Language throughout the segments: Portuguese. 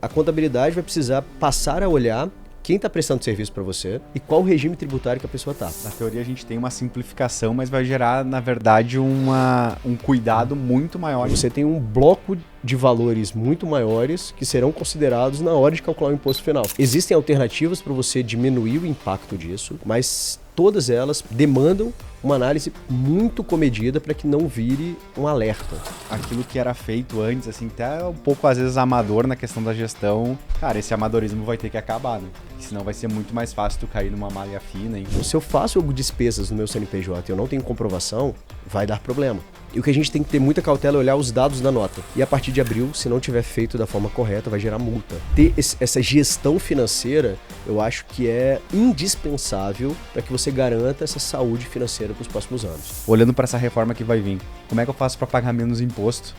A contabilidade vai precisar passar a olhar quem está prestando serviço para você e qual o regime tributário que a pessoa está. Na teoria a gente tem uma simplificação, mas vai gerar, na verdade, um cuidado muito maior. Você tem um bloco de valores muito maiores que serão considerados na hora de calcular o imposto final. Existem alternativas para você diminuir o impacto disso, mas todas elas demandam uma análise muito comedida para que não vire um alerta. Aquilo que era feito antes, assim, até um pouco às vezes amador na questão da gestão, cara, esse amadorismo vai ter que acabar, né? Senão vai ser muito mais fácil tu cair numa malha fina. Então, se eu faço despesas no meu CNPJ e eu não tenho comprovação, vai dar problema. E o que a gente tem que ter muita cautela é olhar os dados da nota. E a partir de abril, se não tiver feito da forma correta, vai gerar multa. Ter essa gestão financeira, eu acho que é indispensável para que você garanta essa saúde financeira para os próximos anos. Olhando para essa reforma que vai vir, como é que eu faço para pagar menos imposto?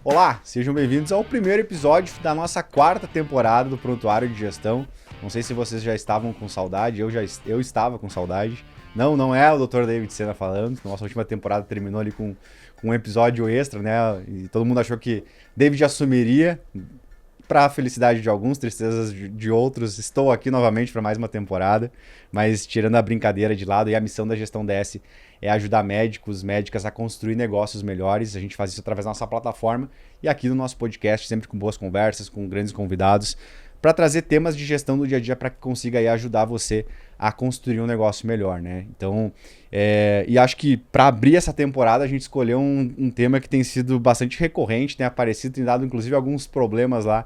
Olá, sejam bem-vindos ao primeiro episódio da nossa quarta temporada do Prontuário de Gestão. Não sei se vocês já estavam com saudade, eu estava com saudade. Não é o Dr. David Sena falando, nossa última temporada terminou ali com um episódio extra, né? E todo mundo achou que David assumiria. Para a felicidade de alguns, tristezas de outros, estou aqui novamente para mais uma temporada, mas tirando a brincadeira de lado, e a missão da Gestão DS é ajudar médicos, médicas a construir negócios melhores. A gente faz isso através da nossa plataforma e aqui no nosso podcast, sempre com boas conversas, com grandes convidados, para trazer temas de gestão do dia a dia para que consiga aí ajudar você a construir um negócio melhor, né? Então, e acho que para abrir essa temporada a gente escolheu um tema que tem sido bastante recorrente, tem aparecido, tem dado inclusive alguns problemas lá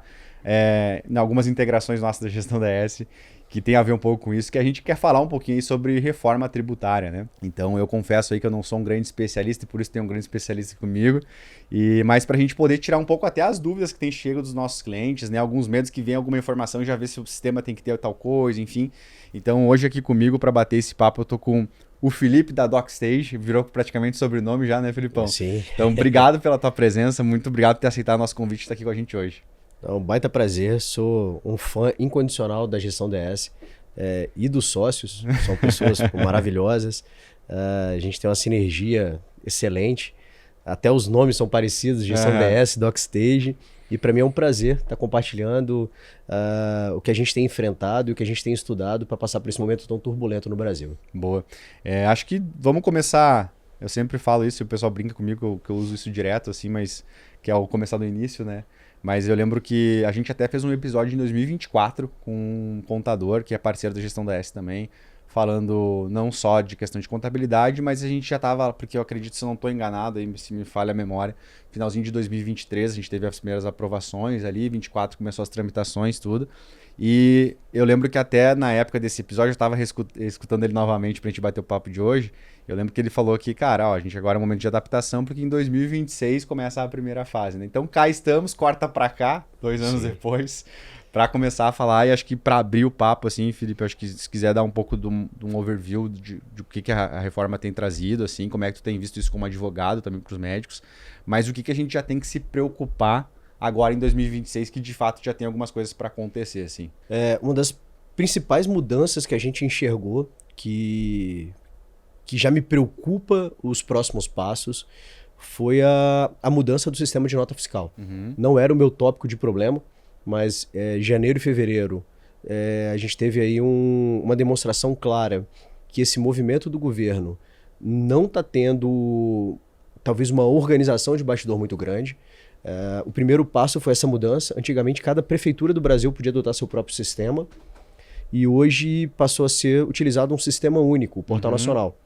em algumas integrações nossas da Gestão DS, que tem a ver um pouco com isso, que a gente quer falar um pouquinho aí sobre reforma tributária, né? Então eu confesso aí que eu não sou um grande especialista e por isso tem um grande especialista comigo, mas para a gente poder tirar um pouco até as dúvidas que tem chegado dos nossos clientes, né? Alguns medos que vem alguma informação e já vê se o sistema tem que ter tal coisa, enfim. Então hoje aqui comigo para bater esse papo eu tô com o Felipe da DocStage, virou praticamente sobrenome já, né, Felipão? Sim. Então obrigado pela tua presença, muito obrigado por ter aceitado o nosso convite de estar aqui com a gente hoje. É um baita prazer, sou um fã incondicional da Gestão DS e dos sócios, são pessoas maravilhosas, a gente tem uma sinergia excelente, até os nomes são parecidos, Gestão DS, DocStage, e para mim é um prazer estar compartilhando o que a gente tem enfrentado e o que a gente tem estudado para passar por esse momento tão turbulento no Brasil. Boa. Acho que vamos começar, eu sempre falo isso, o pessoal brinca comigo que eu uso isso direto, assim, mas que é o começar do início, né? Mas eu lembro que a gente até fez um episódio em 2024 com um contador que é parceiro da Gestão DS também, falando não só de questão de contabilidade, mas a gente já estava, porque eu acredito, se eu não estou enganado, aí, se me falha a memória, finalzinho de 2023 a gente teve as primeiras aprovações ali, 24 começou as tramitações, tudo. E eu lembro que até na época desse episódio eu estava escutando ele novamente para a gente bater o papo de hoje. Eu lembro que ele falou que, cara, a gente agora é um momento de adaptação porque em 2026 começa a primeira fase, né? Então cá estamos, corta para cá, 2 anos depois, para começar a falar. E acho que para abrir o papo, assim, Felipe, acho que se quiser dar um pouco de um overview de o que a reforma tem trazido, assim, como é que tu tem visto isso como advogado também para os médicos, mas o que a gente já tem que se preocupar agora em 2026, que de fato já tem algumas coisas para acontecer, assim. Uma das principais mudanças que a gente enxergou, que já me preocupa os próximos passos, foi a mudança do sistema de nota fiscal. Não era o meu tópico de problema, mas janeiro e fevereiro a gente teve aí uma demonstração clara que esse movimento do governo não está tendo talvez uma organização de bastidor muito grande. O primeiro passo foi essa mudança. Antigamente, cada prefeitura do Brasil podia adotar seu próprio sistema e hoje passou a ser utilizado um sistema único, o Portal Nacional.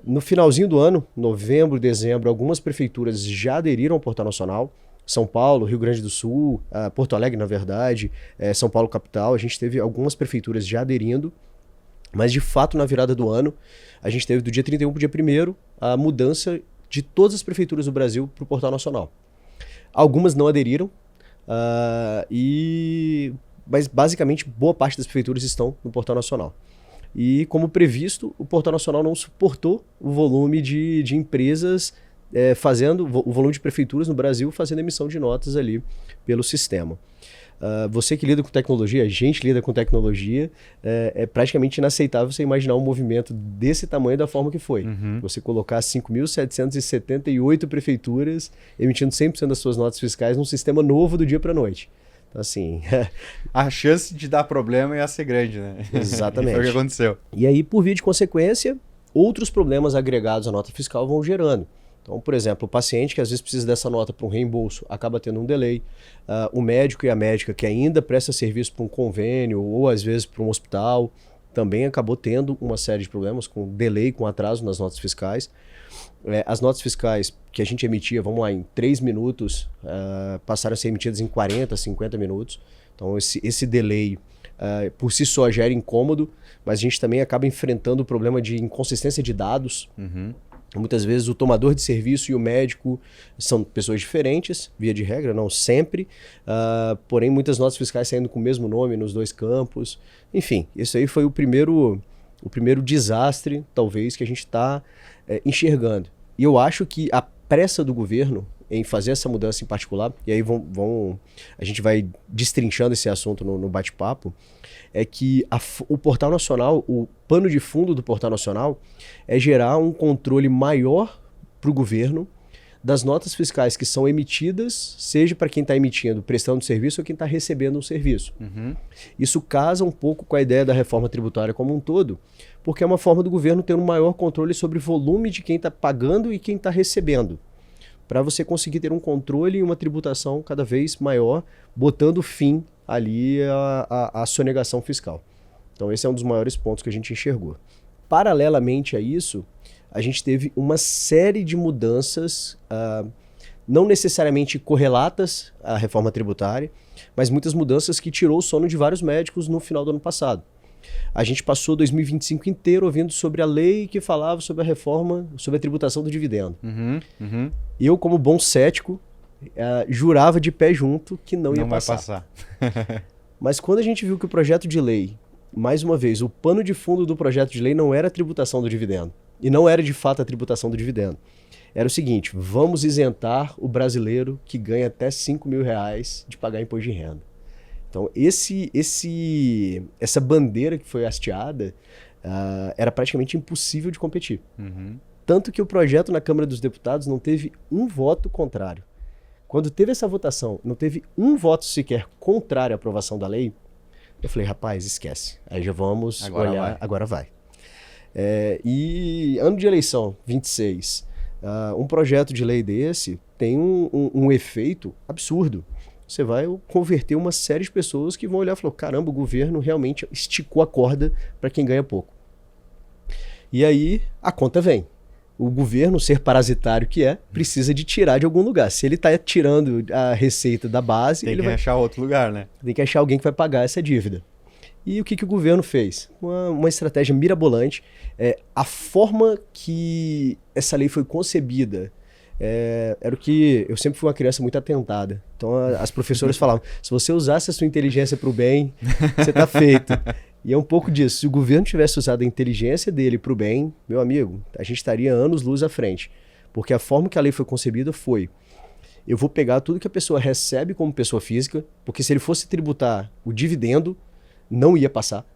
No finalzinho do ano, novembro, dezembro, algumas prefeituras já aderiram ao Portal Nacional. São Paulo, Rio Grande do Sul, Porto Alegre, na verdade, São Paulo capital. A gente teve algumas prefeituras já aderindo, mas de fato na virada do ano, a gente teve do dia 31 para o dia 1º a mudança de todas as prefeituras do Brasil para o Portal Nacional. Algumas não aderiram, mas basicamente boa parte das prefeituras estão no Portal Nacional. E como previsto, o Portal Nacional não suportou o volume de empresas o volume de prefeituras no Brasil fazendo emissão de notas ali pelo sistema. Você que lida com tecnologia, a gente lida com tecnologia, é praticamente inaceitável você imaginar um movimento desse tamanho da forma que foi. Você colocar 5.778 prefeituras emitindo 100% das suas notas fiscais num sistema novo do dia para a noite. Então, assim... A chance de dar problema ia ser grande, né? Exatamente. Foi o que aconteceu. E aí, por via de consequência, outros problemas agregados à nota fiscal vão gerando. Então, por exemplo, o paciente que às vezes precisa dessa nota para um reembolso acaba tendo um delay. O médico e a médica que ainda presta serviço para um convênio ou às vezes para um hospital também acabou tendo uma série de problemas com delay, com atraso nas notas fiscais. As notas fiscais que a gente emitia, vamos lá, em 3 minutos, passaram a ser emitidas em 40, 50 minutos. Então esse delay por si só gera incômodo, mas a gente também acaba enfrentando o problema de inconsistência de dados. Muitas vezes o tomador de serviço e o médico são pessoas diferentes, via de regra, não sempre, porém muitas notas fiscais saindo com o mesmo nome nos 2 campos. Enfim, isso aí foi o primeiro desastre, talvez, que a gente está enxergando. E eu acho que a pressa do governo em fazer essa mudança em particular, e aí a gente vai destrinchando esse assunto no bate-papo, é que o Portal Nacional, o pano de fundo do Portal Nacional é gerar um controle maior para o governo das notas fiscais que são emitidas, seja para quem está emitindo, prestando serviço, ou quem está recebendo um serviço. Isso casa um pouco com a ideia da reforma tributária como um todo, porque é uma forma do governo ter um maior controle sobre o volume de quem está pagando e quem está recebendo, para você conseguir ter um controle e uma tributação cada vez maior, botando fim ali a sonegação fiscal. Então esse é um dos maiores pontos que a gente enxergou. Paralelamente a isso, a gente teve uma série de mudanças, não necessariamente correlatas à reforma tributária, mas muitas mudanças que tirou o sono de vários médicos no final do ano passado. A gente passou 2025 inteiro ouvindo sobre a lei que falava sobre a reforma, sobre a tributação do dividendo. Eu, como bom cético, jurava de pé junto que não ia passar. Mas quando a gente viu que o projeto de lei, mais uma vez, o pano de fundo do projeto de lei não era a tributação do dividendo. E não era de fato a tributação do dividendo. Era o seguinte: vamos isentar o brasileiro que ganha até R$5.000 de pagar imposto de renda. Então, essa bandeira que foi hasteada era praticamente impossível de competir. Tanto que o projeto na Câmara dos Deputados não teve um voto contrário. Quando teve essa votação, não teve um voto sequer contrário à aprovação da lei, eu falei, rapaz, esquece. Aí já vamos olhar, agora vai. E ano de eleição, 26, um projeto de lei desse tem um efeito absurdo. Você vai converter uma série de pessoas que vão olhar e falar, caramba, o governo realmente esticou a corda para quem ganha pouco. E aí a conta vem. O governo, ser parasitário que precisa de tirar de algum lugar. Se ele está tirando a receita da base... Tem que achar outro lugar, né? Tem que achar alguém que vai pagar essa dívida. E o que o governo fez? Uma estratégia mirabolante. A forma que essa lei foi concebida era o que... Eu sempre fui uma criança muito atentada. Então as professoras falavam, se você usasse a sua inteligência para o bem, você está feito. E é um pouco disso. Se o governo tivesse usado a inteligência dele para o bem, meu amigo, a gente estaria anos-luz à frente. Porque a forma que a lei foi concebida foi, eu vou pegar tudo que a pessoa recebe como pessoa física, porque se ele fosse tributar o dividendo, não ia passar.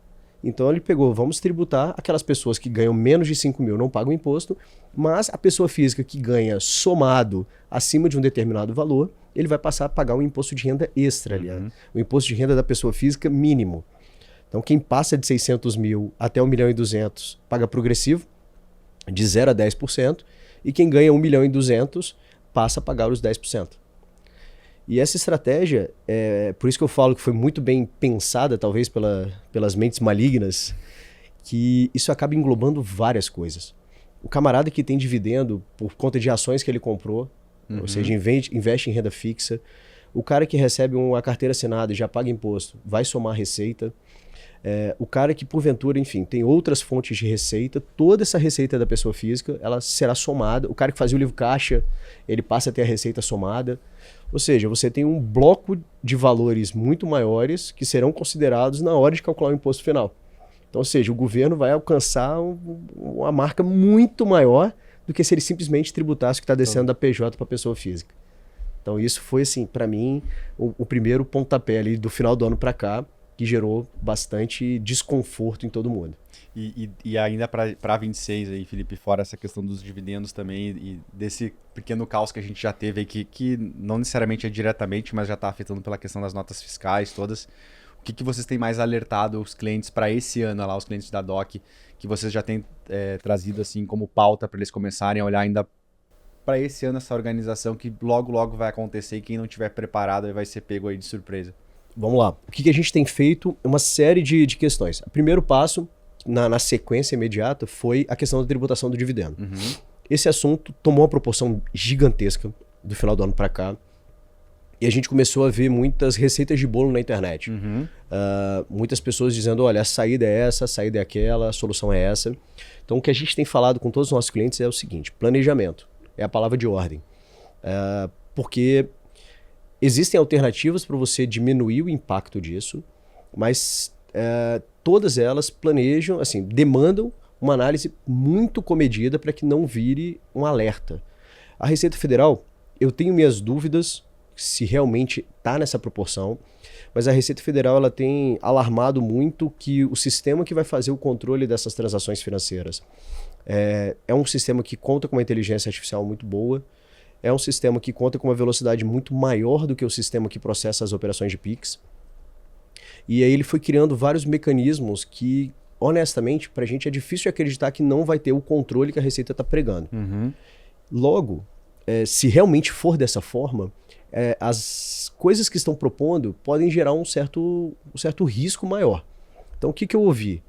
Então ele pegou, vamos tributar aquelas pessoas que ganham menos de 5 mil, não pagam imposto, mas a pessoa física que ganha somado acima de um determinado valor, ele vai passar a pagar um imposto de renda extra, aliás. O imposto de renda da pessoa física mínimo. Então quem passa de 600 mil até 1.200.000 paga progressivo, de 0 a 10%, e quem ganha 1.200.000 passa a pagar os 10%. E essa estratégia, por isso que eu falo que foi muito bem pensada, talvez pelas mentes malignas, que isso acaba englobando várias coisas. O camarada que tem dividendo por conta de ações que ele comprou, ou seja, investe em renda fixa, o cara que recebe uma carteira assinada e já paga imposto, vai somar receita. O cara que, porventura, enfim, tem outras fontes de receita, toda essa receita da pessoa física, ela será somada. O cara que fazia o livro caixa, ele passa a ter a receita somada. Ou seja, você tem um bloco de valores muito maiores que serão considerados na hora de calcular o imposto final. Então, ou seja, o governo vai alcançar uma marca muito maior do que se ele simplesmente tributasse o que está descendo da PJ para a pessoa física. Então isso foi, assim, para mim, o primeiro pontapé ali do final do ano para cá, que gerou bastante desconforto em todo mundo. E ainda para 26 aí, Felipe, fora essa questão dos dividendos também e desse pequeno caos que a gente já teve aí, que não necessariamente é diretamente, mas já está afetando pela questão das notas fiscais todas. O que vocês têm mais alertado os clientes para esse ano, lá, os clientes da DOC, que vocês já têm trazido assim como pauta para eles começarem a olhar ainda para esse ano essa organização que logo vai acontecer e quem não tiver preparado vai ser pego aí de surpresa? Vamos lá. O que a gente tem feito? Uma série de questões. O primeiro passo, na sequência imediata, foi a questão da tributação do dividendo. Uhum. Esse assunto tomou uma proporção gigantesca do final do ano para cá. E a gente começou a ver muitas receitas de bolo na internet. Uhum. Muitas pessoas dizendo, olha, a saída é essa, a saída é aquela, a solução é essa. Então o que a gente tem falado com todos os nossos clientes é o seguinte, planejamento é a palavra de ordem. Porque existem alternativas para você diminuir o impacto disso, mas todas elas planejam, assim, demandam uma análise muito comedida para que não vire um alerta. A Receita Federal, eu tenho minhas dúvidas se realmente está nessa proporção, mas a Receita Federal ela tem alarmado muito que o sistema que vai fazer o controle dessas transações financeiras é um sistema que conta com uma inteligência artificial muito boa, é um sistema que conta com uma velocidade muito maior do que o sistema que processa as operações de Pix. E aí ele foi criando vários mecanismos que, honestamente, para a gente é difícil acreditar que não vai ter o controle que a Receita está pregando. Uhum. Logo, se realmente for dessa forma, as coisas que estão propondo podem gerar um certo risco maior. Então, o que eu ouvi?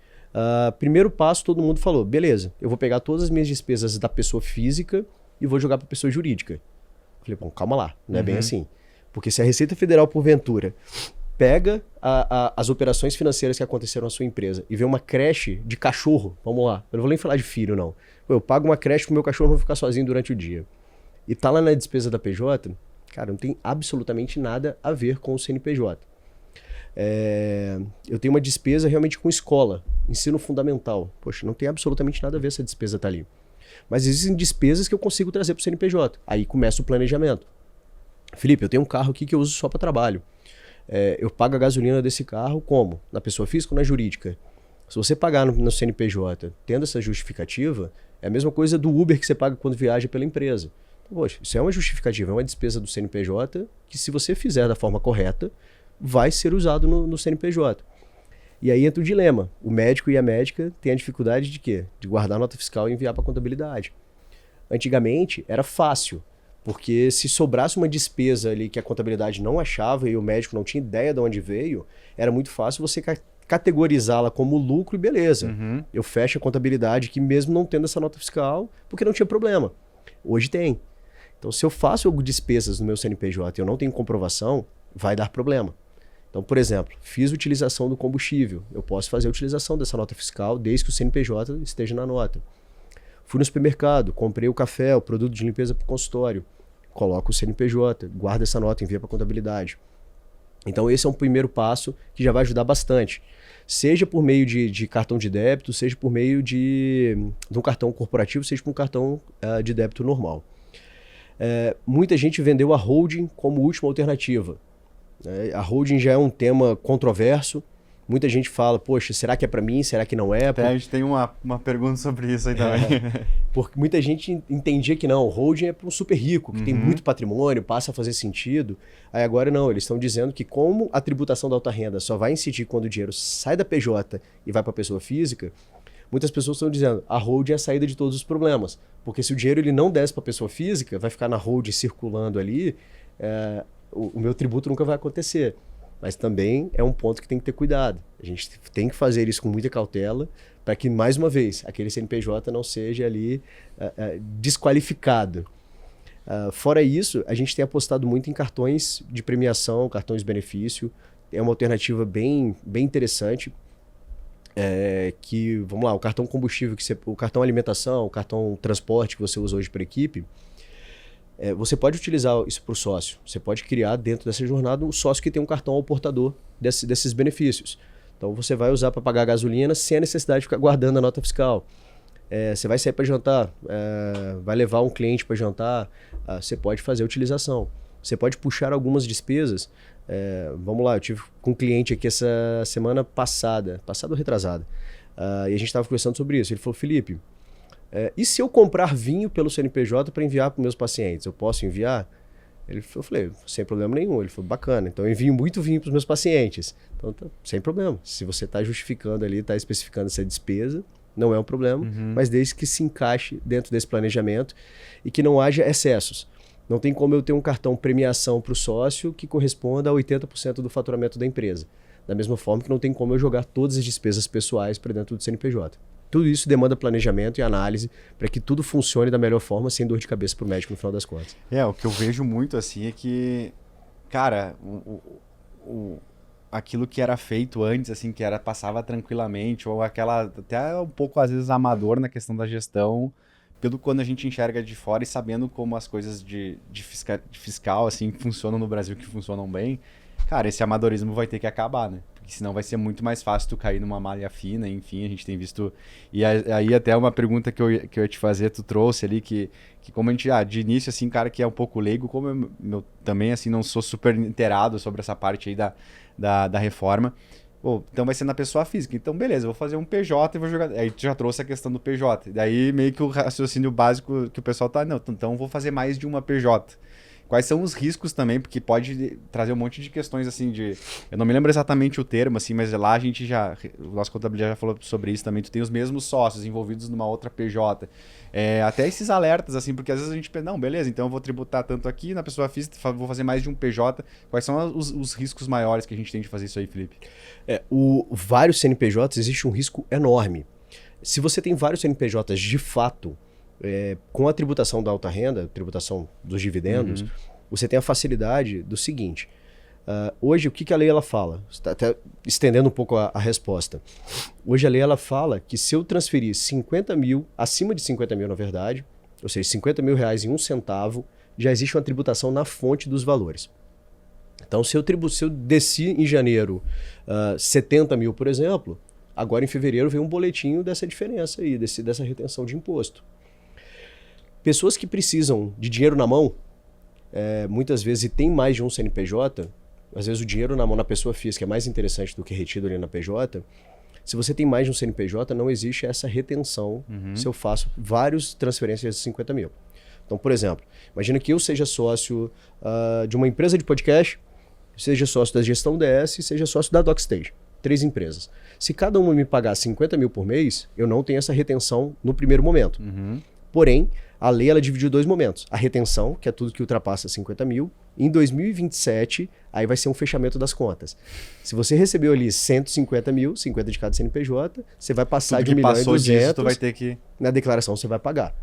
Primeiro passo, todo mundo falou, beleza, eu vou pegar todas as minhas despesas da pessoa física e vou jogar para a pessoa jurídica. Falei, bom, calma lá, não é bem assim. Porque se a Receita Federal, porventura, pega as operações financeiras que aconteceram na sua empresa e vê uma creche de cachorro, vamos lá, eu não vou nem falar de filho, não. Eu pago uma creche pro meu cachorro não ficar sozinho durante o dia. E tá lá na despesa da PJ, cara, não tem absolutamente nada a ver com o CNPJ. Eu tenho uma despesa realmente com escola, ensino fundamental. Poxa, não tem absolutamente nada a ver essa despesa tá ali. Mas existem despesas que eu consigo trazer pro CNPJ. Aí começa o planejamento. Felipe, eu tenho um carro aqui que eu uso só para trabalho. Eu pago a gasolina desse carro como? Na pessoa física ou na jurídica? Se você pagar no CNPJ tendo essa justificativa, é a mesma coisa do Uber que você paga quando viaja pela empresa. Poxa, isso é uma justificativa, é uma despesa do CNPJ que, se você fizer da forma correta, vai ser usado no CNPJ. E aí entra o dilema. O médico e a médica têm a dificuldade de quê? De guardar a nota fiscal e enviar para a contabilidade. Antigamente era fácil, porque se sobrasse uma despesa ali que a contabilidade não achava e o médico não tinha ideia de onde veio, era muito fácil você categorizá-la como lucro e beleza. Uhum. Eu fecho a contabilidade aqui mesmo não tendo essa nota fiscal, porque não tinha problema. Hoje tem. Então, se eu faço despesas no meu CNPJ e eu não tenho comprovação, vai dar problema. Então, por exemplo, fiz utilização do combustível. Eu posso fazer a utilização dessa nota fiscal desde que o CNPJ esteja na nota. Fui no supermercado, comprei o café, o produto de limpeza para o consultório. Coloco o CNPJ, guardo essa nota, envia para a contabilidade. Então, esse é um primeiro passo que já vai ajudar bastante. Seja por meio de cartão de débito, seja por meio de um cartão corporativo, seja por um cartão de débito normal. Muita gente vendeu a holding como última alternativa. A holding já é um tema controverso. Muita gente fala, poxa, será que é para mim? Será que não é? A gente tem uma pergunta sobre isso aí também. Porque muita gente entendia que não, holding é para um super rico, que tem muito patrimônio, passa a fazer sentido. Aí agora não, eles estão dizendo que como a tributação da alta renda só vai incidir quando o dinheiro sai da PJ e vai para a pessoa física, muitas pessoas estão dizendo, a holding é a saída de todos os problemas. Porque se o dinheiro ele não desce para a pessoa física, vai ficar na holding circulando ali, o meu tributo nunca vai acontecer. Mas também é um ponto que tem que ter cuidado. A gente tem que fazer isso com muita cautela para que, mais uma vez, aquele CNPJ não seja ali desqualificado. Fora isso, a gente tem apostado muito em cartões de premiação, cartões de benefício. É uma alternativa bem interessante. Que, vamos lá, o cartão combustível, o cartão alimentação, o cartão transporte que você usa hoje para a equipe, você pode utilizar isso para o sócio. Você pode criar dentro dessa jornada um sócio que tem um cartão ao portador desses benefícios. Então você vai usar para pagar a gasolina sem a necessidade de ficar guardando a nota fiscal. Você vai sair para jantar, vai levar um cliente para jantar, você pode fazer a utilização. Você pode puxar algumas despesas. Vamos lá, eu tive com um cliente aqui essa semana passada ou retrasada, e a gente estava conversando sobre isso. Ele falou, Felipe, e se eu comprar vinho pelo CNPJ para enviar para os meus pacientes? Eu posso enviar? Eu falei, sem problema nenhum. Ele falou, bacana, então eu envio muito vinho para os meus pacientes. Então, sem problema. Se você está justificando ali, está especificando essa despesa, não é um problema, mas desde que se encaixe dentro desse planejamento e que não haja excessos. Não tem como eu ter um cartão premiação para o sócio que corresponda a 80% do faturamento da empresa. Da mesma forma que não tem como eu jogar todas as despesas pessoais para dentro do CNPJ. Tudo isso demanda planejamento e análise para que tudo funcione da melhor forma, sem dor de cabeça para o médico no final das contas. O que eu vejo muito assim é que, cara, aquilo que era feito antes, assim, que passava tranquilamente, ou aquela, até um pouco às vezes amador na questão da gestão, pelo quando a gente enxerga de fora e sabendo como as coisas de fiscal, assim, funcionam no Brasil, que funcionam bem, cara, esse amadorismo vai ter que acabar, né? Porque senão vai ser muito mais fácil tu cair numa malha fina, enfim, a gente tem visto... E aí até uma pergunta que eu ia te fazer, tu trouxe ali, que como a gente, de início, assim, cara que é um pouco leigo, como eu também, assim, não sou super inteirado sobre essa parte aí da reforma, então vai ser na pessoa física. Então, beleza, eu vou fazer um PJ e vou jogar... Aí tu já trouxe a questão do PJ. Daí, meio que o raciocínio básico que o pessoal tá... Não, então vou fazer mais de uma PJ. Quais são os riscos também? Porque pode trazer um monte de questões, assim, de... Eu não me lembro exatamente o termo, assim, mas lá a gente já... O nosso contabilidade já falou sobre isso também. Tu tem os mesmos sócios envolvidos numa outra PJ. Até esses alertas, assim, porque às vezes a gente pensa, não, beleza, então eu vou tributar tanto aqui, na pessoa física vou fazer mais de um PJ. Quais são os riscos maiores que a gente tem de fazer isso aí, Felipe? Vários CNPJs, existe um risco enorme. Se você tem vários CNPJs de fato... com a tributação da alta renda, tributação dos dividendos, você tem a facilidade do seguinte. Hoje, o que a lei ela fala? Está até estendendo um pouco a resposta. Hoje a lei ela fala que se eu transferir 50 mil, acima de 50 mil na verdade, ou seja, 50 mil reais em 1 centavo, já existe uma tributação na fonte dos valores. Então, se eu desci em janeiro 70 mil, por exemplo, agora em fevereiro vem um boletim dessa diferença aí, dessa retenção de imposto. Pessoas que precisam de dinheiro na mão, muitas vezes, e tem mais de um CNPJ, às vezes o dinheiro na mão na pessoa física é mais interessante do que retido ali na PJ. Se você tem mais de um CNPJ, não existe essa retenção se eu faço várias transferências de 50 mil. Então, por exemplo, imagina que eu seja sócio de uma empresa de podcast, seja sócio da Gestão DS e seja sócio da DocStage. 3 empresas. Se cada uma me pagar 50 mil por mês, eu não tenho essa retenção no primeiro momento. Porém, a lei ela dividiu 2 momentos. A retenção, que é tudo que ultrapassa 50 mil. Em 2027, aí vai ser um fechamento das contas. Se você recebeu ali 150 mil, 50 de cada CNPJ, você vai passar de 1 milhão e 200, tu vai ter que... na declaração você vai pagar.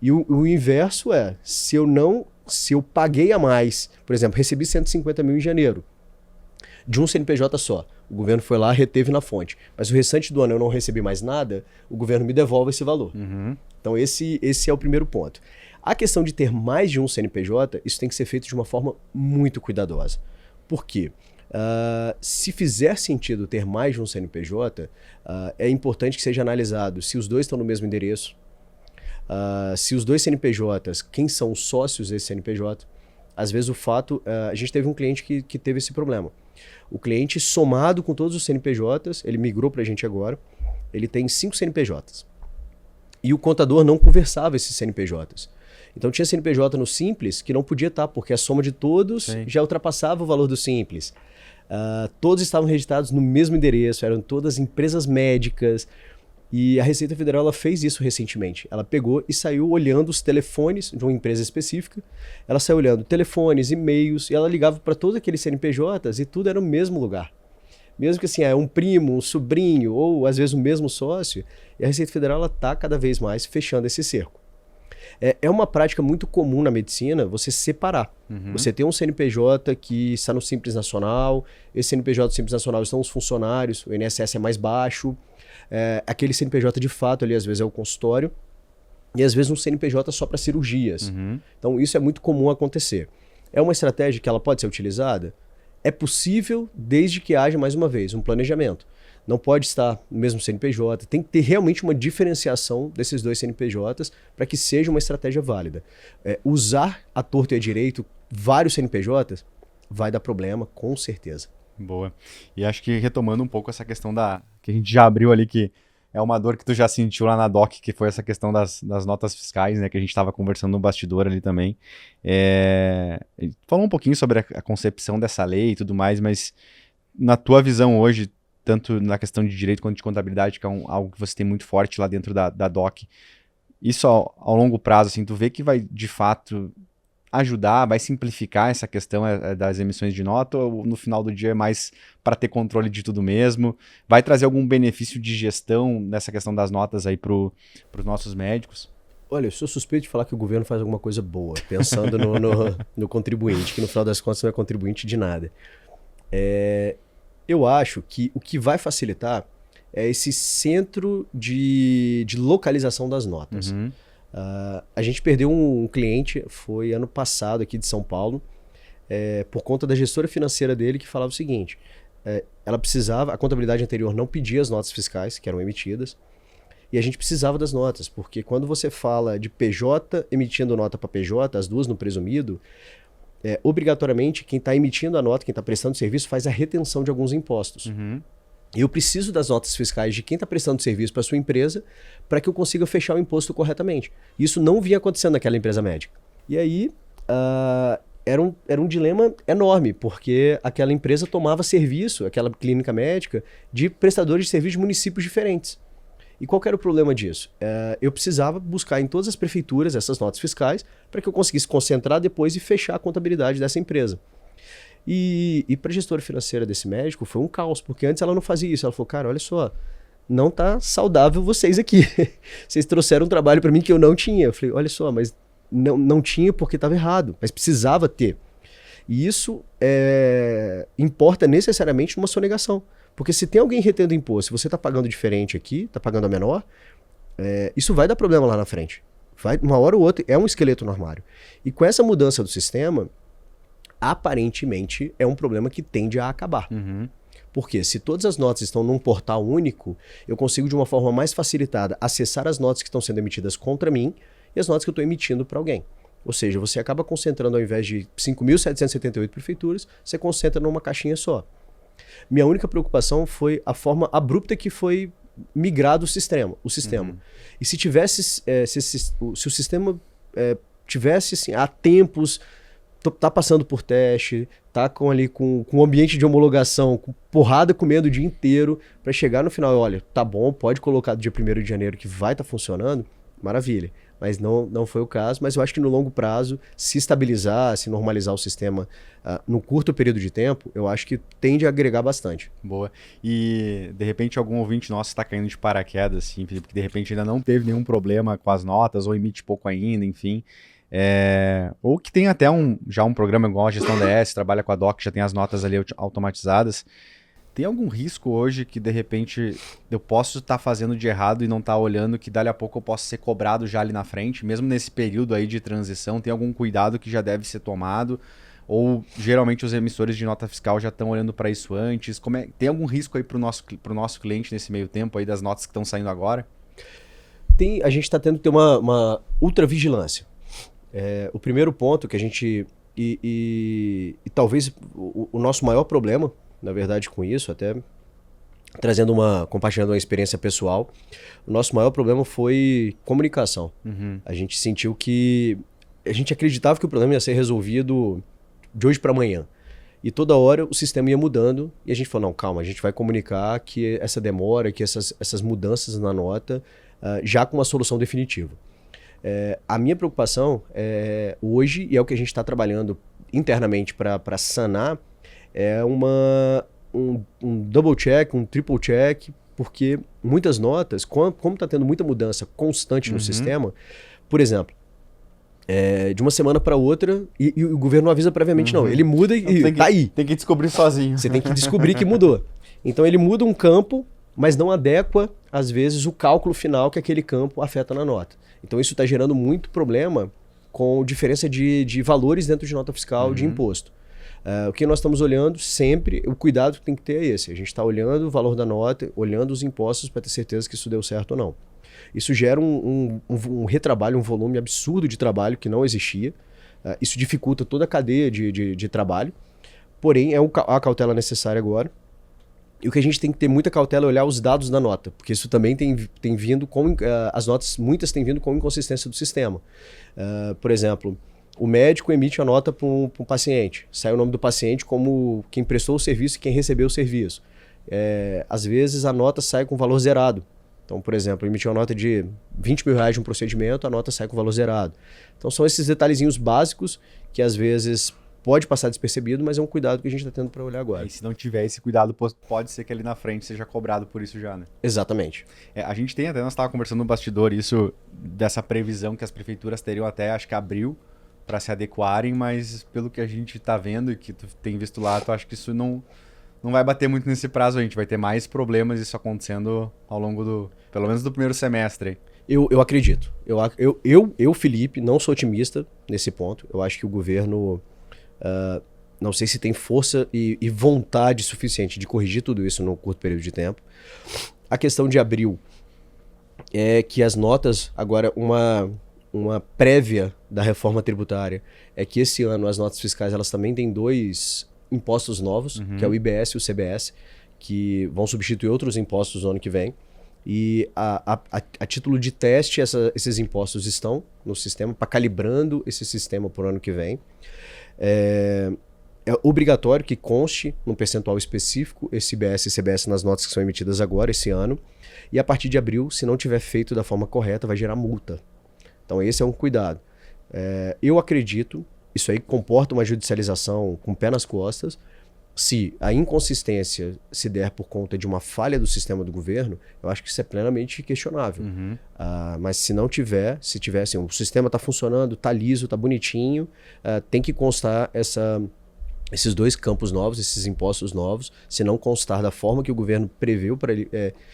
E o inverso é, se eu paguei a mais, por exemplo, recebi 150 mil em janeiro, de um CNPJ só, o governo foi lá, reteve na fonte, mas o restante do ano eu não recebi mais nada, o governo me devolve esse valor. Então esse é o primeiro ponto. A questão de ter mais de um CNPJ, isso tem que ser feito de uma forma muito cuidadosa. Por quê? Se fizer sentido ter mais de um CNPJ, é importante que seja analisado se os dois estão no mesmo endereço, se os dois CNPJs, quem são os sócios desse CNPJ. Às vezes a gente teve um cliente que teve esse problema. O cliente, somado com todos os CNPJs, ele migrou para a gente agora, ele tem 5 CNPJs. E o contador não conversava esses CNPJs. Então tinha CNPJ no Simples que não podia estar, porque a soma de todos já ultrapassava o valor do Simples. Todos estavam registrados no mesmo endereço, eram todas empresas médicas. E a Receita Federal ela fez isso recentemente. Ela pegou e saiu olhando os telefones de uma empresa específica. Ela saiu olhando telefones, e-mails, e ela ligava para todos aqueles CNPJs e tudo era no mesmo lugar. Mesmo que assim, um primo, um sobrinho ou às vezes o mesmo sócio, e a Receita Federal está cada vez mais fechando esse cerco. É uma prática muito comum na medicina você separar. Você tem um CNPJ que está no Simples Nacional, esse CNPJ do Simples Nacional estão os funcionários, o INSS é mais baixo, aquele CNPJ de fato ali às vezes é o consultório, e às vezes um CNPJ só para cirurgias. Então isso é muito comum acontecer. É uma estratégia que ela pode ser utilizada? É possível desde que haja, mais uma vez, um planejamento. Não pode estar no mesmo CNPJ, tem que ter realmente uma diferenciação desses dois CNPJs para que seja uma estratégia válida. Usar a torto e a direito vários CNPJs, vai dar problema, com certeza. Boa. E acho que retomando um pouco essa questão que a gente já abriu ali, que é uma dor que tu já sentiu lá na DOC, que foi essa questão das notas fiscais, né? Que a gente estava conversando no bastidor ali também. Falou um pouquinho sobre a concepção dessa lei e tudo mais, mas na tua visão hoje, tanto na questão de direito quanto de contabilidade, que é algo que você tem muito forte lá dentro da DOC, isso ao longo prazo, assim, tu vê que vai de fato ajudar, vai simplificar essa questão das emissões de nota, ou no final do dia é mais para ter controle de tudo mesmo? Vai trazer algum benefício de gestão nessa questão das notas aí para os nossos médicos? Olha, eu sou suspeito de falar que o governo faz alguma coisa boa, pensando no contribuinte, que no final das contas não é contribuinte de nada. Eu acho que o que vai facilitar é esse centro de localização das notas. Uhum. A gente perdeu um cliente, foi ano passado aqui de São Paulo, por conta da gestora financeira dele, que falava o seguinte, ela precisava, a contabilidade anterior não pedia as notas fiscais que eram emitidas, e a gente precisava das notas, porque quando você fala de PJ emitindo nota para PJ, as duas no presumido, obrigatoriamente quem está emitindo a nota, quem está prestando serviço, faz a retenção de alguns impostos. Uhum. Eu preciso das notas fiscais de quem está prestando serviço para sua empresa para que eu consiga fechar o imposto corretamente. Isso não vinha acontecendo naquela empresa médica. E aí era um dilema enorme, porque aquela empresa tomava serviço, aquela clínica médica, de prestadores de serviços de municípios diferentes. E qual que era o problema disso? Eu precisava buscar em todas as prefeituras essas notas fiscais para que eu conseguisse concentrar depois e fechar a contabilidade dessa empresa. E para a gestora financeira desse médico foi um caos, porque antes ela não fazia isso. Ela falou, cara, olha só, não tá saudável vocês aqui. Vocês trouxeram um trabalho para mim que eu não tinha. Eu falei, olha só, mas não tinha porque estava errado, mas precisava ter. E isso importa necessariamente numa sonegação. Porque se tem alguém retendo imposto, se você está pagando diferente aqui, está pagando a menor, isso vai dar problema lá na frente. Uma hora ou outra, é um esqueleto no armário. E com essa mudança do sistema, aparentemente é um problema que tende a acabar. Uhum. Porque se todas as notas estão num portal único, eu consigo de uma forma mais facilitada acessar as notas que estão sendo emitidas contra mim e as notas que eu estou emitindo para alguém. Ou seja, você acaba concentrando, ao invés de 5.778 prefeituras, você concentra numa caixinha só. Minha única preocupação foi a forma abrupta que foi migrado o sistema. Uhum. E se tivesse, se o sistema tivesse assim, há tempos, tá passando por teste, tá com um ambiente de homologação, com porrada comendo o dia inteiro, para chegar no final, olha, tá bom, pode colocar do dia 1º de janeiro que vai estar funcionando, maravilha. Mas não foi o caso, mas eu acho que no longo prazo, se estabilizar, se normalizar o sistema num curto período de tempo, eu acho que tende a agregar bastante. Boa. E, de repente, algum ouvinte nosso está caindo de paraquedas, assim, porque de repente ainda não teve nenhum problema com as notas, ou emite pouco ainda, enfim. Ou que tem até já um programa igual a Gestão DS, trabalha com a DOC, já tem as notas ali automatizadas. Tem algum risco hoje que, de repente, eu posso estar fazendo de errado e não estar olhando que dali a pouco eu posso ser cobrado já ali na frente? Mesmo nesse período aí de transição, tem algum cuidado que já deve ser tomado? Ou, geralmente, os emissores de nota fiscal já estão olhando para isso antes? Tem algum risco aí para o nosso cliente nesse meio tempo aí das notas que estão saindo agora? A gente está tendo que ter uma ultravigilância. O primeiro ponto que a gente... E talvez o nosso maior problema, na verdade, com isso, até compartilhando uma experiência pessoal, o nosso maior problema foi comunicação. Uhum. A gente sentiu que... A gente acreditava que o problema ia ser resolvido de hoje para amanhã. E toda hora o sistema ia mudando e a gente falou, não, calma, a gente vai comunicar que essa demora, que essas mudanças na nota, já com uma solução definitiva. A minha preocupação hoje, e é o que a gente está trabalhando internamente para sanar, é um double check, um triple check, porque muitas notas, como está tendo muita mudança constante no sistema, por exemplo, de uma semana para outra, e o governo não avisa previamente não, ele muda e tá aí. Tem que descobrir sozinho. Você tem que descobrir que mudou. Então ele muda um campo, mas não adequa, às vezes, o cálculo final que aquele campo afeta na nota. Então isso está gerando muito problema com diferença de valores dentro de nota fiscal de imposto. O que nós estamos olhando sempre, o cuidado que tem que ter é esse. A gente está olhando o valor da nota, olhando os impostos para ter certeza que isso deu certo ou não. Isso gera um retrabalho, um volume absurdo de trabalho que não existia. Isso dificulta toda a cadeia de trabalho, porém é a cautela necessária agora. E o que a gente tem que ter muita cautela é olhar os dados da nota, porque isso também tem vindo com... as notas, muitas têm vindo com inconsistência do sistema. Por exemplo, o médico emite a nota para um paciente, sai o nome do paciente como quem prestou o serviço e quem recebeu o serviço. Às vezes a nota sai com valor zerado. Então, por exemplo, emitiu uma nota de R$20 mil de um procedimento, a nota sai com valor zerado. Então são esses detalhezinhos básicos que às vezes pode passar despercebido, mas é um cuidado que a gente está tendo para olhar agora. E se não tiver esse cuidado, pode ser que ali na frente seja cobrado por isso já, né? Exatamente. A gente tem até, nós estávamos conversando no bastidor isso, dessa previsão que as prefeituras teriam até, acho que abril, para se adequarem, mas pelo que a gente está vendo e que tu tem visto lá, tu acha que isso não vai bater muito nesse prazo, a gente vai ter mais problemas isso acontecendo ao longo pelo menos do primeiro semestre. Eu acredito. Eu, Felipe, não sou otimista nesse ponto. Eu acho que o governo... não sei se tem força e vontade suficiente de corrigir tudo isso num curto período de tempo. A questão de abril é que as notas, agora uma prévia da reforma tributária, é que esse ano as notas fiscais elas também têm 2 impostos novos, que é o IBS e o CBS, que vão substituir outros impostos no ano que vem. E a título de teste, esses impostos estão no sistema, para calibrando esse sistema para o ano que vem. É obrigatório que conste num percentual específico esse IBS e CBS nas notas que são emitidas agora, esse ano. E a partir de abril, se não tiver feito da forma correta, vai gerar multa. Então esse é um cuidado. Eu acredito, isso aí comporta uma judicialização com o pé nas costas. Se a inconsistência se der por conta de uma falha do sistema do governo, eu acho que isso é plenamente questionável. Mas se não tiver, se tiver assim, o sistema está funcionando, está liso, está bonitinho, tem que constar esses 2 campos novos, esses impostos novos. Se não constar da forma que o governo preveu,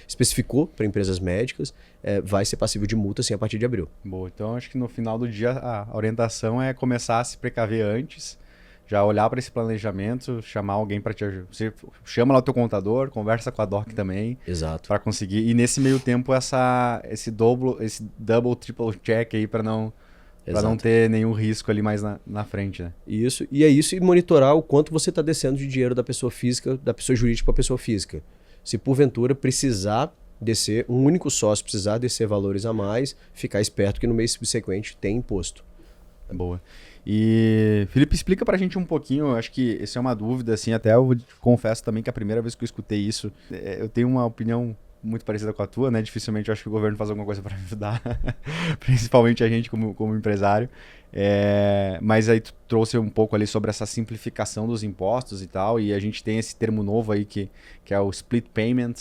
especificou para empresas médicas, vai ser passível de multa sim, a partir de abril. Boa, então acho que no final do dia a orientação é começar a se precaver antes, já olhar para esse planejamento, chamar alguém para te ajudar. Você chama lá o teu contador, conversa com a DOC também. Exato. Para conseguir. E nesse meio tempo, esse double, triple check aí para não ter nenhum risco ali mais na frente, né? Isso, e é isso, e monitorar o quanto você está descendo de dinheiro da pessoa física, da pessoa jurídica para a pessoa física. Se porventura precisar descer, um único sócio precisar descer valores a mais, ficar esperto que no mês subsequente tem imposto. Boa. E, Felipe, explica pra gente um pouquinho, acho que isso é uma dúvida, assim, até eu confesso também que a primeira vez que eu escutei isso, eu tenho uma opinião muito parecida com a tua, né? Dificilmente eu acho que o governo faz alguma coisa para ajudar, principalmente a gente como empresário. Mas aí tu trouxe um pouco ali sobre essa simplificação dos impostos e tal, e a gente tem esse termo novo aí que é o split payment,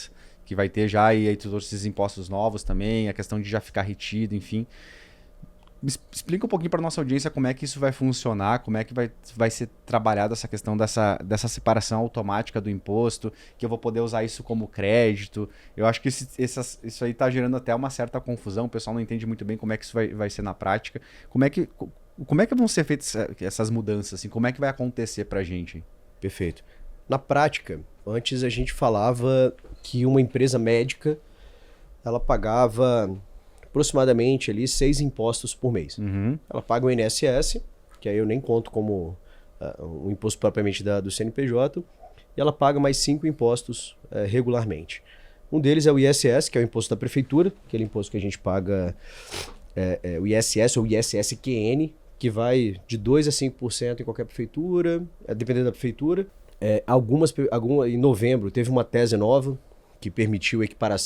que vai ter já, e aí tu trouxe esses impostos novos também, a questão de já ficar retido, enfim. Explica um pouquinho para nossa audiência como é que isso vai funcionar, como é que vai ser trabalhada essa questão dessa separação automática do imposto, que eu vou poder usar isso como crédito. Eu acho que isso aí está gerando até uma certa confusão, o pessoal não entende muito bem como é que isso vai ser na prática. Como é que vão ser feitas essas mudanças? Assim? Como é que vai acontecer para a gente? Perfeito. Na prática, antes a gente falava que uma empresa médica ela pagava aproximadamente ali 6 impostos por mês. Ela paga o INSS, que aí eu nem conto como um imposto propriamente do CNPJ, e ela paga mais 5 impostos regularmente. Um deles é o ISS, que é o imposto da prefeitura, aquele imposto que a gente paga, o ISS ou ISSQN, que vai de 2% a 5% em qualquer prefeitura, dependendo da prefeitura. Em novembro teve uma tese nova que permitiu equiparar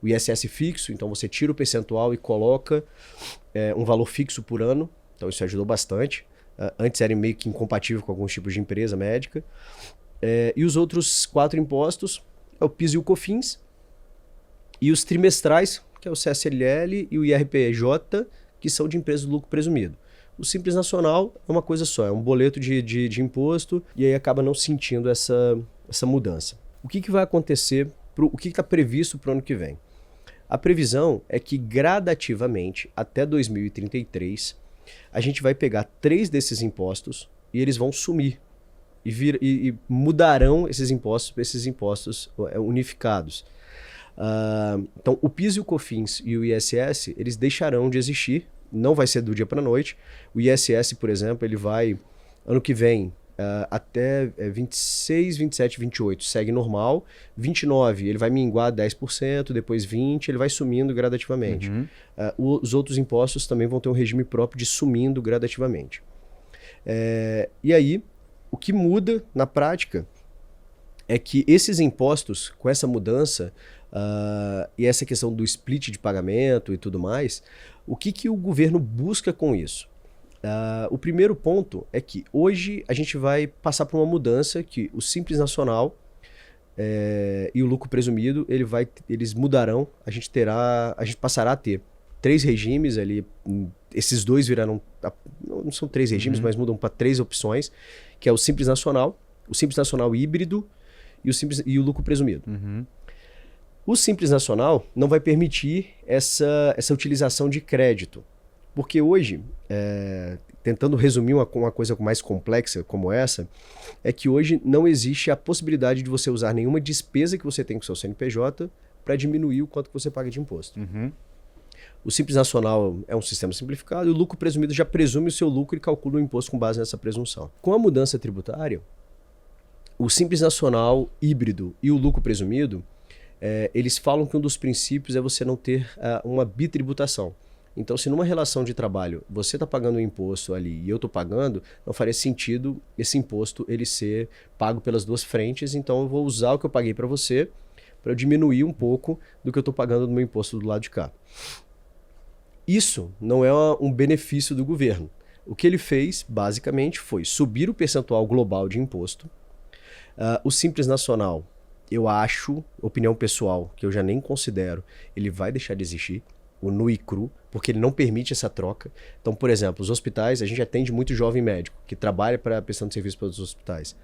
o ISS fixo, então você tira o percentual e coloca um valor fixo por ano, então isso ajudou bastante. Antes era meio que incompatível com alguns tipos de empresa médica. E os outros 4 impostos é o PIS e o COFINS, e os trimestrais, que é o CSLL e o IRPJ, que são de empresas de lucro presumido. O Simples Nacional é uma coisa só, é um boleto de imposto, e aí acaba não sentindo essa mudança. O que vai acontecer, o que está previsto para o ano que vem? A previsão é que gradativamente, até 2033, a gente vai pegar 3 desses impostos e eles vão sumir. E mudarão esses impostos para esses impostos unificados. Então, o PIS e o COFINS e o ISS, eles deixarão de existir não vai ser do dia para a noite. O ISS, por exemplo, ele vai, ano que vem, até 26, 27, 28 segue normal. 29 ele vai minguar 10%, depois 20%, ele vai sumindo gradativamente. Os outros impostos também vão ter um regime próprio de sumindo gradativamente. E aí, o que muda na prática é que esses impostos, com essa mudança e essa questão do split de pagamento e tudo mais, o que o governo busca com isso? O primeiro ponto é que hoje a gente vai passar por uma mudança que o Simples Nacional e o lucro presumido, eles mudarão, a gente passará a ter 3 regimes ali, esses dois virarão, não são 3 regimes, mas mudam para 3 opções, que é o Simples Nacional híbrido e o lucro presumido. O Simples Nacional não vai permitir essa utilização de crédito, porque hoje, tentando resumir uma coisa mais complexa como essa, é que hoje não existe a possibilidade de você usar nenhuma despesa que você tem com o seu CNPJ para diminuir o quanto que você paga de imposto. O Simples Nacional é um sistema simplificado e o lucro presumido já presume o seu lucro e calcula o imposto com base nessa presunção. Com a mudança tributária, o Simples Nacional híbrido e o lucro presumido, eles falam que um dos princípios é você não ter uma bitributação. Então, se numa relação de trabalho você está pagando um imposto ali e eu estou pagando, não faria sentido esse imposto ele ser pago pelas duas frentes, então eu vou usar o que eu paguei para você para eu diminuir um pouco do que eu estou pagando no meu imposto do lado de cá. Isso não é um benefício do governo. O que ele fez, basicamente, foi subir o percentual global de imposto. O Simples Nacional, eu acho, opinião pessoal, que eu já nem considero, ele vai deixar de existir. O nu e cru, porque ele não permite essa troca. Então, por exemplo, os hospitais, a gente atende muito jovem médico que trabalha para prestando serviço para os hospitais.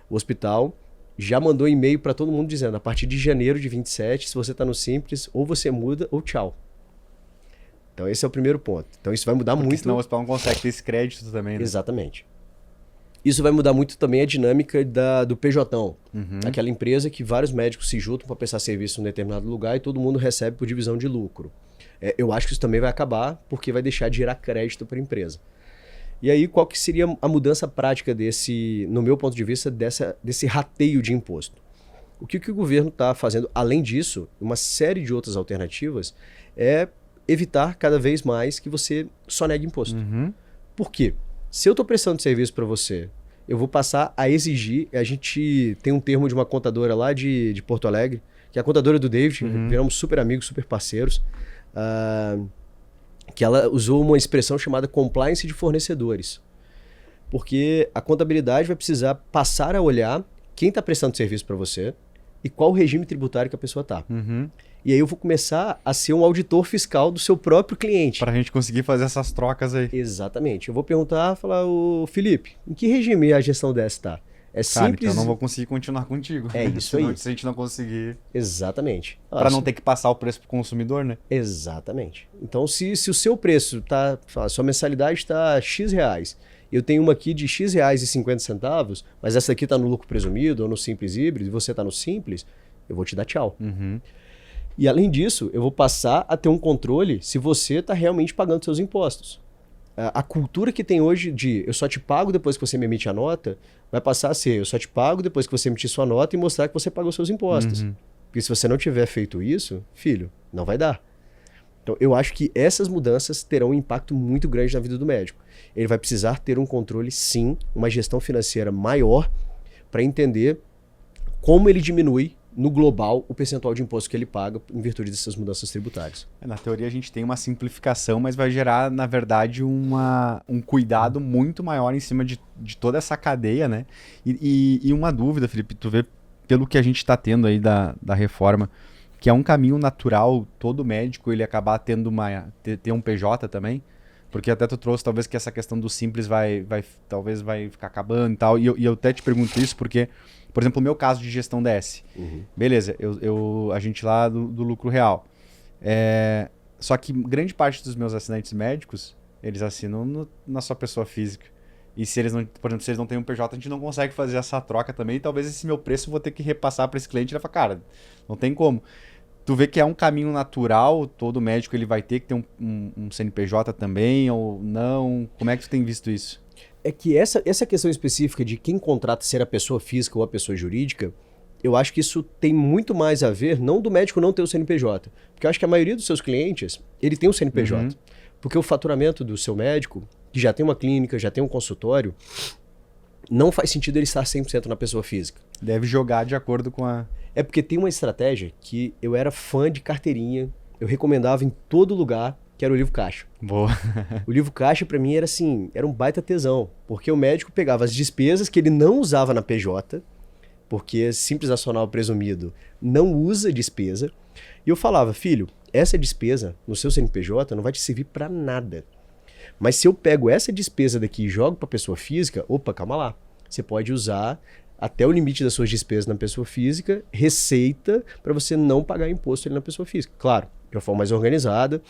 O hospital já mandou e-mail para todo mundo dizendo, a partir de janeiro de 27, se você está no Simples, ou você muda ou tchau. Então esse é o primeiro ponto. Então isso vai mudar porque muito. Senão o hospital não consegue ter esse crédito também, né? Exatamente. Isso vai mudar muito também a dinâmica do PJão. Aquela empresa que vários médicos se juntam para prestar serviço em um determinado lugar e todo mundo recebe por divisão de lucro. Eu acho que isso também vai acabar porque vai deixar de gerar crédito para a empresa. E aí, qual que seria a mudança prática no meu ponto de vista, desse rateio de imposto? O que o governo está fazendo, além disso, uma série de outras alternativas, é evitar cada vez mais que você só negue imposto. Por quê? Se eu estou prestando serviço para você, eu vou passar a exigir, a gente tem um termo de uma contadora lá de Porto Alegre, que é a contadora do David, viramos super amigos, super parceiros, que ela usou uma expressão chamada compliance de fornecedores. Porque a contabilidade vai precisar passar a olhar quem está prestando serviço para você e qual o regime tributário que a pessoa está. E aí eu vou começar a ser um auditor fiscal do seu próprio cliente. Para a gente conseguir fazer essas trocas aí. Exatamente. Eu vou falar, ô Felipe, em que regime a gestão dessa está? É simples. Então eu não vou conseguir continuar contigo. É isso aí. Se a gente não conseguir. Exatamente. Para não ter que passar o preço para o consumidor, né? Exatamente. Então, se o seu preço sua mensalidade está X reais, eu tenho uma aqui de X reais e 50 centavos, mas essa aqui está no lucro presumido ou no Simples híbrido, e você está no Simples, eu vou te dar tchau. E além disso, eu vou passar a ter um controle se você está realmente pagando seus impostos. A cultura que tem hoje de eu só te pago depois que você me emite a nota, vai passar a ser eu só te pago depois que você emitir sua nota e mostrar que você pagou seus impostos. Porque se você não tiver feito isso, filho, não vai dar. Então eu acho que essas mudanças terão um impacto muito grande na vida do médico. Ele vai precisar ter um controle, sim, uma gestão financeira maior para entender como ele diminui no global o percentual de imposto que ele paga em virtude dessas mudanças tributárias. Na teoria a gente tem uma simplificação, mas vai gerar, na verdade, um cuidado muito maior em cima de toda essa cadeia, né? E uma dúvida, Felipe, tu vê pelo que a gente está tendo aí da reforma, que é um caminho natural todo médico ele acabar tendo ter um PJ também? Porque até tu trouxe talvez que essa questão do Simples talvez vai ficar acabando e tal, e eu até te pergunto isso porque, por exemplo, o meu caso de gestão DS, beleza, a gente lá do lucro real, só que grande parte dos meus assinantes médicos, eles assinam na sua pessoa física, e se eles não, por exemplo, se eles não têm um PJ, a gente não consegue fazer essa troca também, e talvez esse meu preço eu vou ter que repassar para esse cliente, e ele vai falar, cara, não tem como. Tu vê que é um caminho natural, todo médico ele vai ter que ter um CNPJ também ou não? Como é que tu tem visto isso? É que essa questão específica de quem contrata ser a pessoa física ou a pessoa jurídica, eu acho que isso tem muito mais a ver, não do médico não ter o CNPJ. Porque eu acho que a maioria dos seus clientes, ele tem o CNPJ. Uhum. Porque o faturamento do seu médico, que já tem uma clínica, já tem um consultório, não faz sentido ele estar 100% na pessoa física. Deve jogar de acordo com a... É porque tem uma estratégia que eu era fã de carteirinha, eu recomendava em todo lugar, que era o livro caixa. Boa. O livro caixa pra mim era assim, era um baita tesão, porque o médico pegava as despesas que ele não usava na PJ, porque Simples Nacional presumido não usa despesa, e eu falava, filho, essa despesa no seu CNPJ não vai te servir pra nada. Mas se eu pego essa despesa daqui e jogo pra pessoa física, opa, calma lá, você pode usar até o limite das suas despesas na pessoa física, receita para você não pagar imposto ali na pessoa física. Claro, de uma forma mais organizada,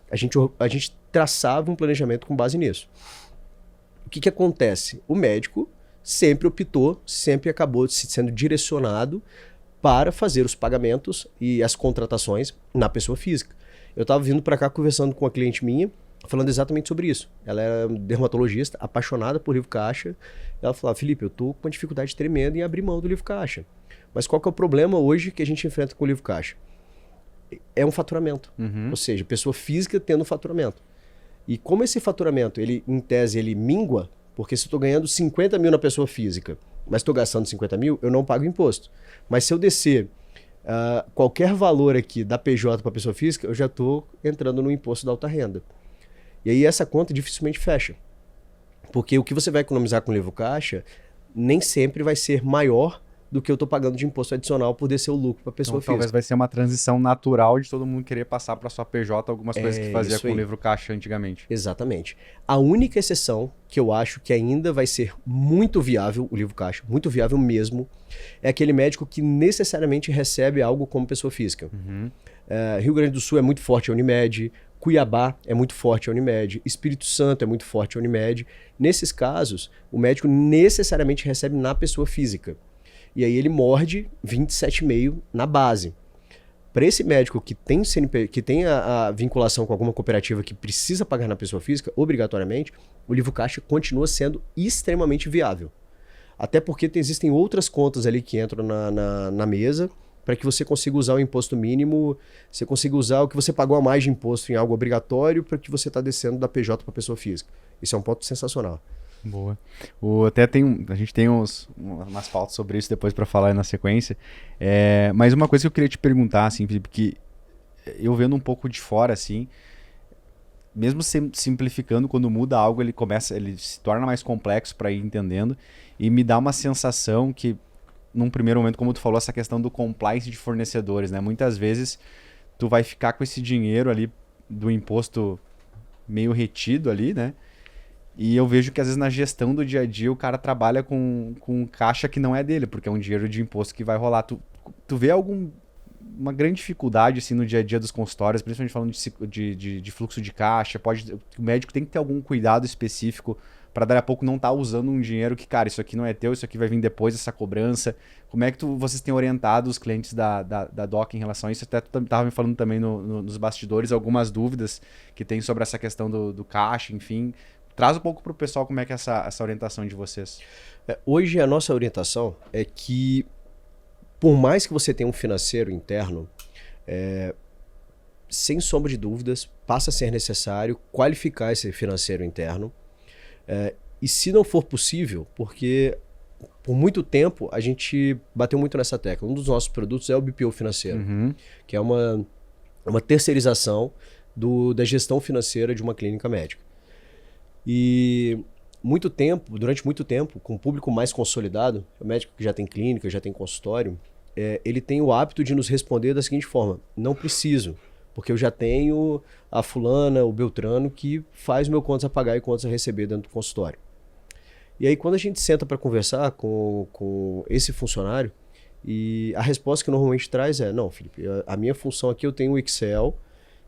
a gente traçava um planejamento com base nisso. O que acontece? O médico sempre optou, sempre acabou sendo direcionado para fazer os pagamentos e as contratações na pessoa física. Eu estava vindo para cá conversando com uma cliente minha, falando exatamente sobre isso. Ela era dermatologista, apaixonada por livro caixa. Ela falava, Felipe, eu tô com uma dificuldade tremenda em abrir mão do livro caixa. Mas qual que é o problema hoje que a gente enfrenta com o livro caixa? É um faturamento. Uhum. Ou seja, pessoa física tendo faturamento. E como esse faturamento, ele, em tese, ele mingua, porque se eu estou ganhando 50 mil na pessoa física, mas estou gastando 50 mil, eu não pago imposto. Mas se eu descer qualquer valor aqui da PJ para pessoa física, eu já estou entrando no imposto da alta renda. E aí essa conta dificilmente fecha. Porque o que você vai economizar com o livro caixa nem sempre vai ser maior do que eu estou pagando de imposto adicional por descer o lucro para a pessoa Então, talvez física. vai ser uma transição natural de todo mundo querer passar para sua PJ algumas coisas que fazia isso com o aí. livro caixa antigamente. Exatamente. A única exceção que eu acho que ainda vai ser muito viável, o livro caixa, muito viável mesmo, é aquele médico que necessariamente recebe algo como pessoa física. Uhum. Rio Grande do Sul é muito forte a Unimed, Cuiabá é muito forte a Unimed, Espírito Santo é muito forte a Unimed. Nesses casos, o médico necessariamente recebe na pessoa física. E aí ele morde 27,5 na base. Para esse médico que tem, que tem a vinculação com alguma cooperativa que precisa pagar na pessoa física, obrigatoriamente, o livro caixa continua sendo extremamente viável. Até porque existem outras contas ali que entram na mesa para que você consiga usar o imposto mínimo, você consiga usar o que você pagou a mais de imposto em algo obrigatório para que você está descendo da PJ para pessoa física. Isso é um ponto sensacional. Boa. A gente tem umas pautas sobre isso depois para falar aí na sequência. Mas uma coisa que eu queria te perguntar, assim, Felipe, que eu vendo um pouco de fora, assim, mesmo simplificando, quando muda algo, ele se torna mais complexo para ir entendendo e me dá uma sensação que, num primeiro momento, como tu falou, essa questão do compliance de fornecedores, né? Muitas vezes tu vai ficar com esse dinheiro ali do imposto meio retido ali, né? E eu vejo que às vezes na gestão do dia a dia o cara trabalha com caixa que não é dele, porque é um dinheiro de imposto que vai rolar. Tu vê uma grande dificuldade assim, no dia a dia dos consultórios, principalmente falando de fluxo de caixa? O médico tem que ter algum cuidado específico para daqui a pouco não estar usando um dinheiro que, cara, isso aqui não é teu, isso aqui vai vir depois dessa cobrança. Como é que vocês têm orientado os clientes da DOC em relação a isso? Até tu estava me falando também nos bastidores algumas dúvidas que tem sobre essa questão do caixa, enfim. Traz um pouco para o pessoal como é que é essa orientação de vocês. Hoje a nossa orientação é que, por mais que você tenha um financeiro interno, sem sombra de dúvidas, passa a ser necessário qualificar esse financeiro interno. E se não for possível, porque por muito tempo a gente bateu muito nessa tecla. Um dos nossos produtos é o BPO financeiro, que é uma terceirização da gestão financeira de uma clínica médica. E durante muito tempo, com o público mais consolidado, o médico que já tem clínica, já tem consultório, ele tem o hábito de nos responder da seguinte forma: não preciso, porque eu já tenho a fulana, o Beltrano, que faz meu contas a pagar e contas a receber dentro do consultório. E aí quando a gente senta para conversar com esse funcionário, e a resposta que normalmente traz é: não, Felipe, a minha função aqui, eu tenho um Excel,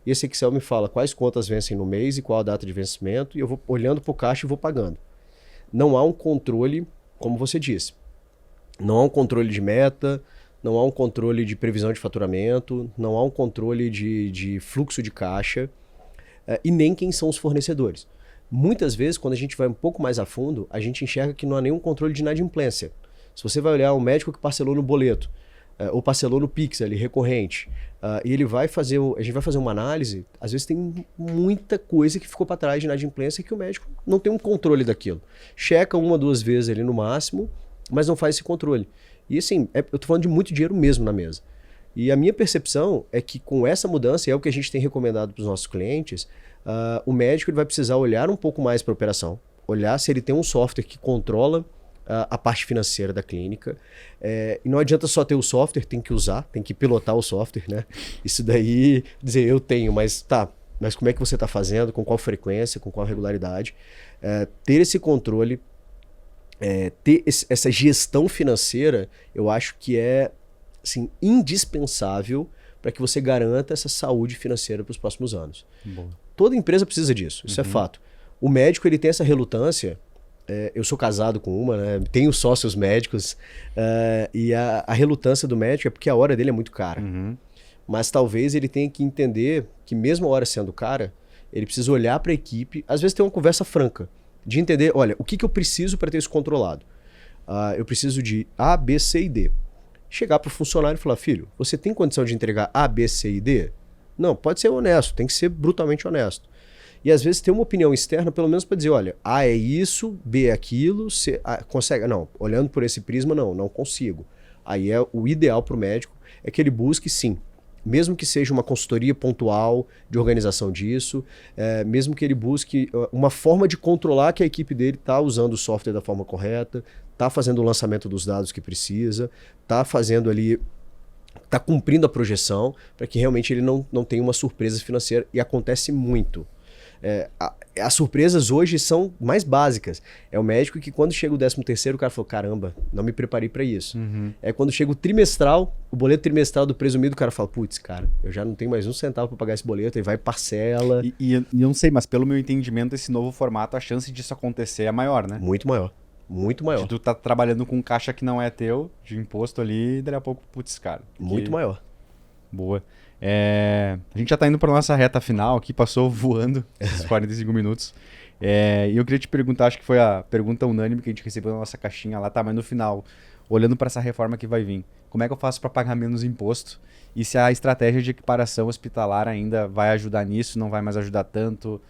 e esse Excel me fala quais contas vencem no mês e qual a data de vencimento, e eu vou olhando para o caixa e vou pagando. Não há um controle, como você disse. Não há um controle de meta, não há um controle de previsão de faturamento, não há um controle de fluxo de caixa, e nem quem são os fornecedores. Muitas vezes, quando a gente vai um pouco mais a fundo, a gente enxerga que não há nenhum controle de inadimplência. Se você vai olhar um médico que parcelou no boleto, ou parcelou no Pix ali, recorrente, e ele vai fazer, a gente vai fazer uma análise, às vezes tem muita coisa que ficou para trás de inadimplência que o médico não tem um controle daquilo. Checa 1 ou 2 vezes ali no máximo, mas não faz esse controle. E assim, eu tô falando de muito dinheiro mesmo na mesa. E a minha percepção é que com essa mudança, e é o que a gente tem recomendado para os nossos clientes, o médico ele vai precisar olhar um pouco mais para a operação, olhar se ele tem um software que controla a parte financeira da clínica. E não adianta só ter o software, tem que usar, tem que pilotar o software, né? Isso daí, dizer, eu tenho, mas como é que você está fazendo, com qual frequência, com qual regularidade? Ter esse controle, ter essa gestão financeira, eu acho que é assim, indispensável para que você garanta essa saúde financeira para os próximos anos. Boa. Toda empresa precisa disso, isso é fato. O médico ele tem essa relutância. Eu sou casado com uma, né? Tenho sócios médicos, e a relutância do médico é porque a hora dele é muito cara. Mas talvez ele tenha que entender que mesmo a hora sendo cara, ele precisa olhar para a equipe, às vezes ter uma conversa franca, de entender, olha, o que eu preciso para ter isso controlado? Eu preciso de A, B, C e D. Chegar para o funcionário e falar, filho, você tem condição de entregar A, B, C e D? Não, pode ser honesto, tem que ser brutalmente honesto. E às vezes ter uma opinião externa, pelo menos para dizer, olha, A é isso, B é aquilo, C consegue. Não, olhando por esse prisma, não consigo. Aí o ideal para o médico é que ele busque, sim, mesmo que seja uma consultoria pontual de organização disso, mesmo que ele busque uma forma de controlar que a equipe dele está usando o software da forma correta, está fazendo o lançamento dos dados que precisa, está fazendo ali, está cumprindo a projeção para que realmente ele não tenha uma surpresa financeira. E acontece muito. As surpresas hoje são mais básicas. É o médico que quando chega o 13º, o cara falou, caramba, não me preparei para isso. É quando chega o trimestral, o boleto trimestral do presumido, o cara fala, putz, cara, eu já não tenho mais um centavo para pagar esse boleto, e vai parcela. E eu não sei, mas pelo meu entendimento, esse novo formato, a chance disso acontecer é maior, né? Muito maior. Muito maior. Tu tá trabalhando com caixa que não é teu, de imposto ali, e daqui a pouco, putz, cara. Muito maior. Boa. A gente já tá indo para nossa reta final aqui, passou voando esses 45 minutos. E eu queria te perguntar, acho que foi a pergunta unânime que a gente recebeu na nossa caixinha lá, tá, mas no final, olhando para essa reforma que vai vir, como é que eu faço para pagar menos imposto? E se a estratégia de equiparação hospitalar ainda vai ajudar nisso, não vai mais ajudar tanto?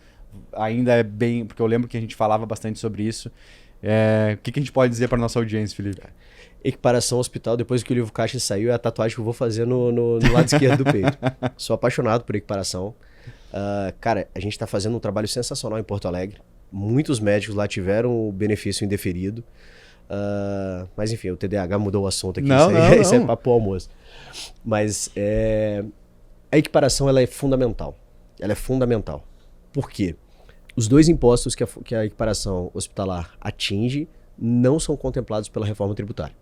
Ainda é bem... Porque eu lembro que a gente falava bastante sobre isso. O que a gente pode dizer para nossa audiência, Felipe? Equiparação hospital, depois que o livro caixa saiu, é a tatuagem que eu vou fazer no lado esquerdo do peito. Sou apaixonado por equiparação. Cara, a gente está fazendo um trabalho sensacional em Porto Alegre. Muitos médicos lá tiveram o benefício indeferido. Mas enfim, o TDAH mudou o assunto aqui. Isso é papo almoço. Mas a equiparação ela é fundamental. Ela é fundamental. Por quê? Os 2 impostos que a equiparação hospitalar atinge não são contemplados pela reforma tributária.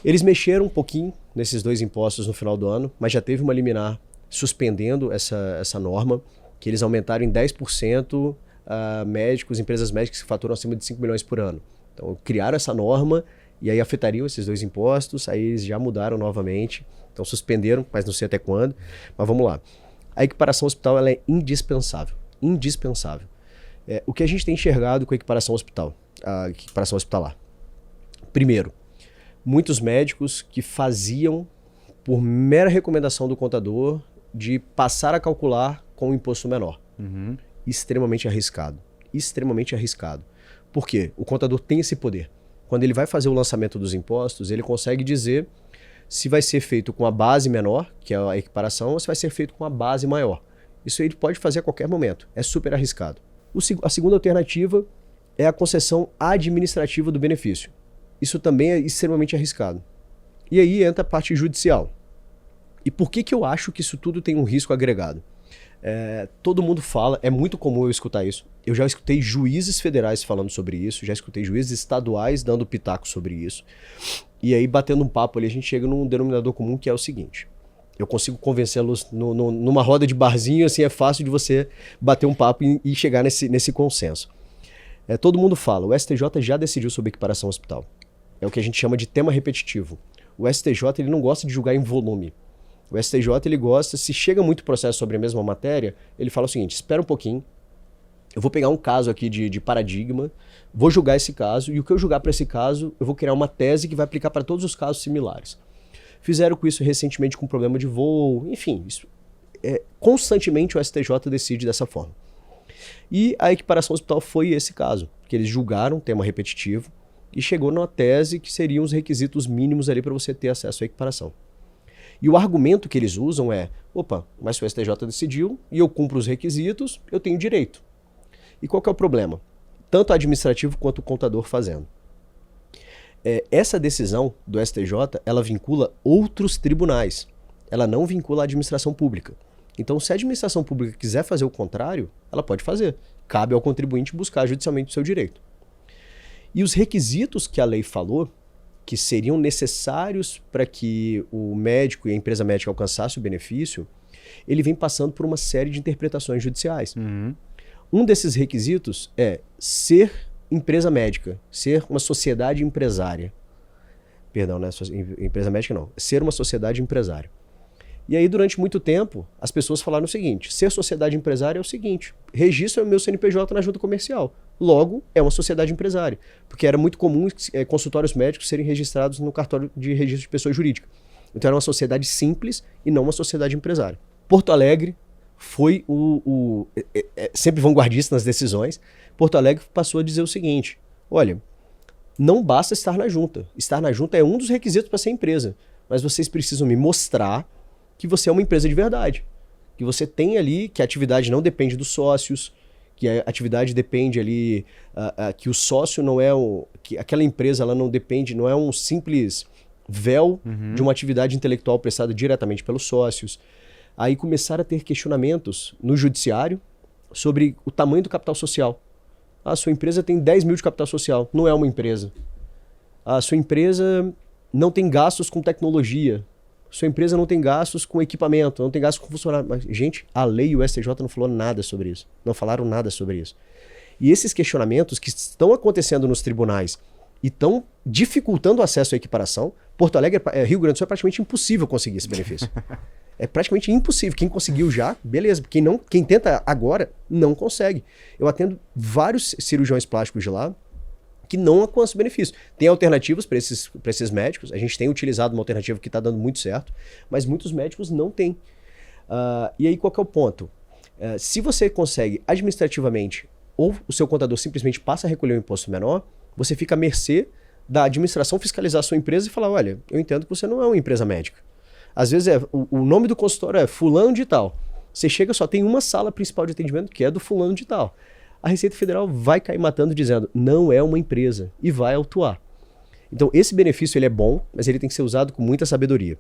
Eles mexeram um pouquinho nesses 2 impostos no final do ano, mas já teve uma liminar suspendendo essa norma, que eles aumentaram em 10% médicos, empresas médicas que faturam acima de 5 milhões por ano. Então, criaram essa norma e aí afetariam esses 2 impostos, aí eles já mudaram novamente, então suspenderam, mas não sei até quando. Mas vamos lá. A equiparação hospital ela é indispensável. Indispensável. O que a gente tem enxergado com a equiparação hospitalar? Primeiro, muitos médicos que faziam, por mera recomendação do contador, de passar a calcular com um imposto menor. Extremamente arriscado. Extremamente arriscado. Por quê? O contador tem esse poder. Quando ele vai fazer o lançamento dos impostos, ele consegue dizer se vai ser feito com a base menor, que é a equiparação, ou se vai ser feito com a base maior. Isso ele pode fazer a qualquer momento. É super arriscado. A segunda alternativa é a concessão administrativa do benefício. Isso também é extremamente arriscado. E aí entra a parte judicial. E por que eu acho que isso tudo tem um risco agregado? Todo mundo fala, é muito comum eu escutar isso. Eu já escutei juízes federais falando sobre isso, já escutei juízes estaduais dando pitaco sobre isso. E aí, batendo um papo ali, a gente chega num denominador comum que é o seguinte. Eu consigo convencê-los numa roda de barzinho, assim, é fácil de você bater um papo e chegar nesse consenso. Todo mundo fala, o STJ já decidiu sobre equiparação hospital. É o que a gente chama de tema repetitivo. O STJ ele não gosta de julgar em volume. O STJ ele gosta, se chega muito processo sobre a mesma matéria, ele fala o seguinte, espera um pouquinho, eu vou pegar um caso aqui de paradigma, vou julgar esse caso, e o que eu julgar para esse caso, eu vou criar uma tese que vai aplicar para todos os casos similares. Fizeram com isso recentemente com problema de voo, enfim, constantemente o STJ decide dessa forma. E a equiparação hospital foi esse caso, que eles julgaram tema repetitivo e chegou numa tese que seriam os requisitos mínimos ali para você ter acesso à equiparação. E o argumento que eles usam é, opa, mas se o STJ decidiu e eu cumpro os requisitos, eu tenho direito. E qual que é o problema? Tanto o administrativo quanto o contador fazendo. Essa decisão do STJ, ela vincula outros tribunais. Ela não vincula a administração pública. Então, se a administração pública quiser fazer o contrário, ela pode fazer. Cabe ao contribuinte buscar judicialmente o seu direito. E os requisitos que a lei falou, que seriam necessários para que o médico e a empresa médica alcançassem o benefício, ele vem passando por uma série de interpretações judiciais. Um desses requisitos é ser empresa médica, ser uma sociedade empresária. Perdão, não é empresa médica não. Ser uma sociedade empresária. E aí, durante muito tempo, as pessoas falaram o seguinte, ser sociedade empresária é o seguinte, registra o meu CNPJ na junta comercial. Logo, é uma sociedade empresária. Porque era muito comum consultórios médicos serem registrados no cartório de registro de pessoa jurídica. Então era uma sociedade simples e não uma sociedade empresária. Porto Alegre foi sempre vanguardista nas decisões. Porto Alegre passou a dizer o seguinte, olha, não basta estar na junta. Estar na junta é um dos requisitos para ser empresa. Mas vocês precisam me mostrar que você é uma empresa de verdade. Que você tem ali, que a atividade não depende dos sócios, que a atividade depende ali, que o sócio não é que aquela empresa ela não depende, não é um simples véu de uma atividade intelectual prestada diretamente pelos sócios. Aí começaram a ter questionamentos no judiciário sobre o tamanho do capital social. A sua empresa tem 10 mil de capital social, não é uma empresa. A sua empresa não tem gastos com tecnologia. Sua empresa não tem gastos com equipamento, não tem gastos com funcionário. Mas, gente, a lei e o STJ não falou nada sobre isso. Não falaram nada sobre isso. E esses questionamentos que estão acontecendo nos tribunais e estão dificultando o acesso à equiparação, Porto Alegre, Rio Grande do Sul, é praticamente impossível conseguir esse benefício. É praticamente impossível. Quem conseguiu já, beleza. Quem tenta agora, não consegue. Eu atendo vários cirurgiões plásticos de lá que não alcançam benefício. Tem alternativas para esses médicos. A gente tem utilizado uma alternativa que está dando muito certo, mas muitos médicos não têm. E aí qual que é o ponto? Se você consegue administrativamente ou o seu contador simplesmente passa a recolher um imposto menor, você fica à mercê da administração fiscalizar a sua empresa e falar, olha, eu entendo que você não é uma empresa médica. Às vezes o nome do consultório é fulano de tal. Você chega, só tem uma sala principal de atendimento que é do fulano de tal. A Receita Federal vai cair matando dizendo, não é uma empresa, e vai autuar. Então esse benefício ele é bom, mas ele tem que ser usado com muita sabedoria.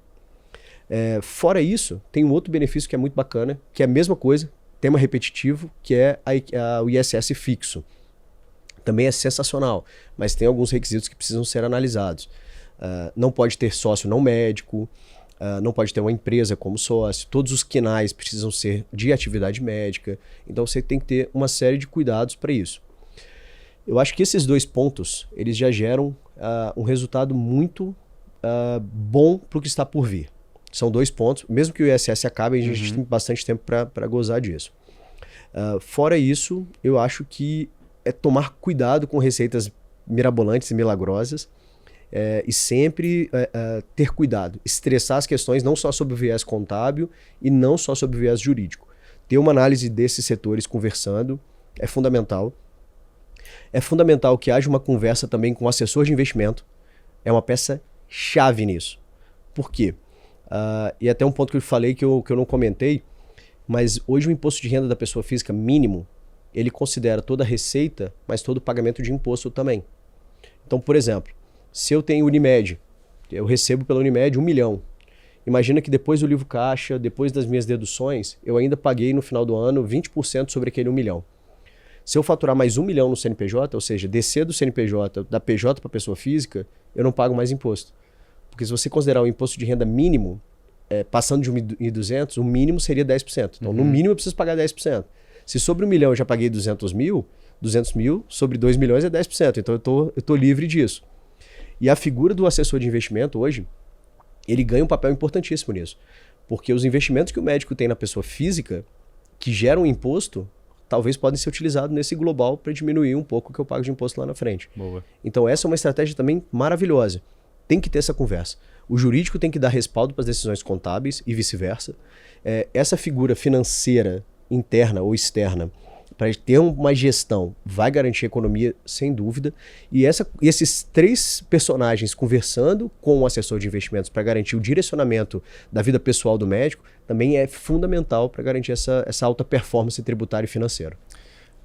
Fora isso, tem um outro benefício que é muito bacana, que é a mesma coisa, tema repetitivo, que é o ISS fixo. Também é sensacional, mas tem alguns requisitos que precisam ser analisados. Não pode ter sócio não médico, não pode ter uma empresa como sócio, todos os quinais precisam ser de atividade médica, então você tem que ter uma série de cuidados para isso. Eu acho que esses dois pontos, eles já geram um resultado muito bom para o que está por vir. São dois pontos, mesmo que o ISS acabe, a gente tem bastante tempo para gozar disso. Fora isso, eu acho que é tomar cuidado com receitas mirabolantes e milagrosas, e sempre ter cuidado, estressar as questões não só sobre o viés contábil e não só sobre o viés jurídico. Ter uma análise desses setores conversando é fundamental. É fundamental que haja uma conversa também com o assessor de investimento. É uma peça-chave nisso. Por quê? E até um ponto que eu falei que eu não comentei, mas hoje o imposto de renda da pessoa física mínimo, ele considera toda a receita, mas todo o pagamento de imposto também. Então, por exemplo, se eu tenho Unimed, eu recebo pela Unimed 1 milhão. Imagina que depois do livro caixa, depois das minhas deduções, eu ainda paguei no final do ano 20% sobre aquele 1 milhão. Se eu faturar mais 1 milhão no CNPJ, ou seja, descer do CNPJ, da PJ para pessoa física, eu não pago mais imposto. Porque se você considerar o imposto de renda mínimo, passando de 1.200, o mínimo seria 10%. Então, no mínimo, eu preciso pagar 10%. Se sobre 1 milhão eu já paguei 200 mil, sobre 2 milhões é 10%. Então, eu tô livre disso. E a figura do assessor de investimento hoje, ele ganha um papel importantíssimo nisso. Porque os investimentos que o médico tem na pessoa física, que geram imposto, talvez podem ser utilizados nesse global para diminuir um pouco o que eu pago de imposto lá na frente. Boa. Então essa é uma estratégia também maravilhosa. Tem que ter essa conversa. O jurídico tem que dar respaldo para as decisões contábeis e vice-versa. Essa figura financeira, interna ou externa, para ter uma gestão, vai garantir a economia, sem dúvida. E esses 3 personagens conversando com o assessor de investimentos para garantir o direcionamento da vida pessoal do médico, também é fundamental para garantir essa alta performance tributária e financeira.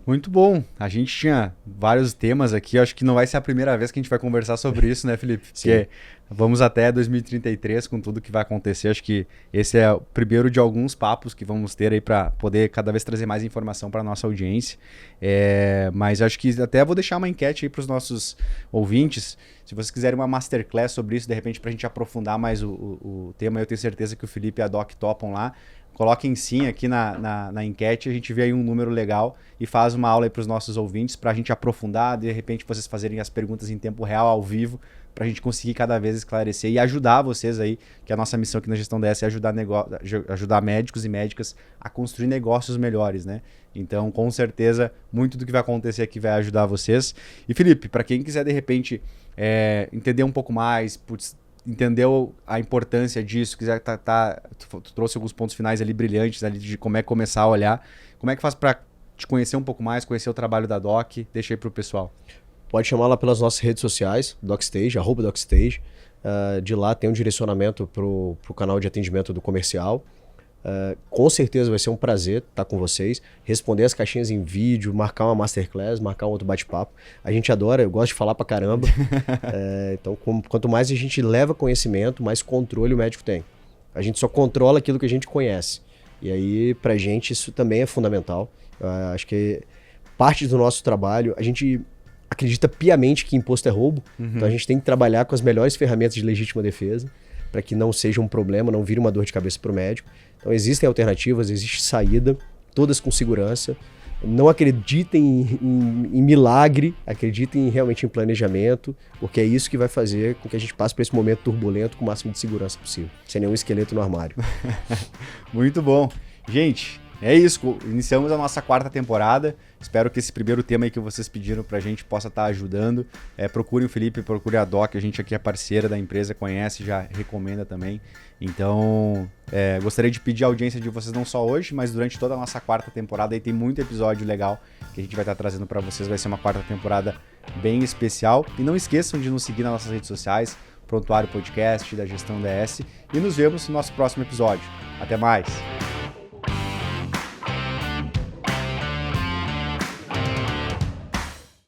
Muito bom. A gente tinha vários temas aqui. Acho que não vai ser a primeira vez que a gente vai conversar sobre isso, né, Felipe? Porque vamos até 2033 com tudo que vai acontecer. Acho que esse é o primeiro de alguns papos que vamos ter aí para poder cada vez trazer mais informação para a nossa audiência. Mas acho que até vou deixar uma enquete aí para os nossos ouvintes. Se vocês quiserem uma masterclass sobre isso, de repente, para a gente aprofundar mais o tema, eu tenho certeza que o Felipe e a Doc topam lá. Coloquem sim aqui na enquete, a gente vê aí um número legal e faz uma aula aí para os nossos ouvintes para a gente aprofundar, de repente vocês fazerem as perguntas em tempo real, ao vivo, para a gente conseguir cada vez esclarecer e ajudar vocês aí, que a nossa missão aqui na Gestão DS é ajudar médicos e médicas a construir negócios melhores, né? Então, com certeza, muito do que vai acontecer aqui vai ajudar vocês. E Felipe, para quem quiser de repente entender um pouco mais, entendeu a importância disso, quiser tu trouxe alguns pontos finais ali brilhantes ali de como é que começar a olhar, como é que faz para te conhecer um pouco mais, conhecer o trabalho da Doc, deixa aí pro pessoal. Pode chamar lá pelas nossas redes sociais, DocStage, @DocStage. De lá tem um direcionamento pro canal de atendimento do comercial. Com certeza vai ser um prazer estar com vocês, responder as caixinhas em vídeo, marcar uma masterclass, marcar um outro bate-papo. A gente adora, eu gosto de falar pra caramba. Então, quanto mais a gente leva conhecimento, mais controle o médico tem. A gente só controla aquilo que a gente conhece. E aí, pra gente, isso também é fundamental. Acho que parte do nosso trabalho, a gente acredita piamente que imposto é roubo. Então, a gente tem que trabalhar com as melhores ferramentas de legítima defesa para que não seja um problema, não vire uma dor de cabeça para o médico. Então existem alternativas, existe saída, todas com segurança. Não acreditem em milagre, acreditem realmente em planejamento, porque é isso que vai fazer com que a gente passe por esse momento turbulento com o máximo de segurança possível, sem nenhum esqueleto no armário. Muito bom. Gente, é isso, iniciamos a nossa 4ª temporada, espero que esse primeiro tema aí que vocês pediram pra gente possa estar ajudando. Procurem o Felipe, procurem a Doc, a gente aqui é parceira da empresa, conhece, já recomenda também. Então, gostaria de pedir a audiência de vocês não só hoje, mas durante toda a nossa 4ª temporada, aí tem muito episódio legal que a gente vai estar trazendo pra vocês, vai ser uma 4ª temporada bem especial. E não esqueçam de nos seguir nas nossas redes sociais, Prontuário Podcast da Gestão DS, e nos vemos no nosso próximo episódio. Até mais!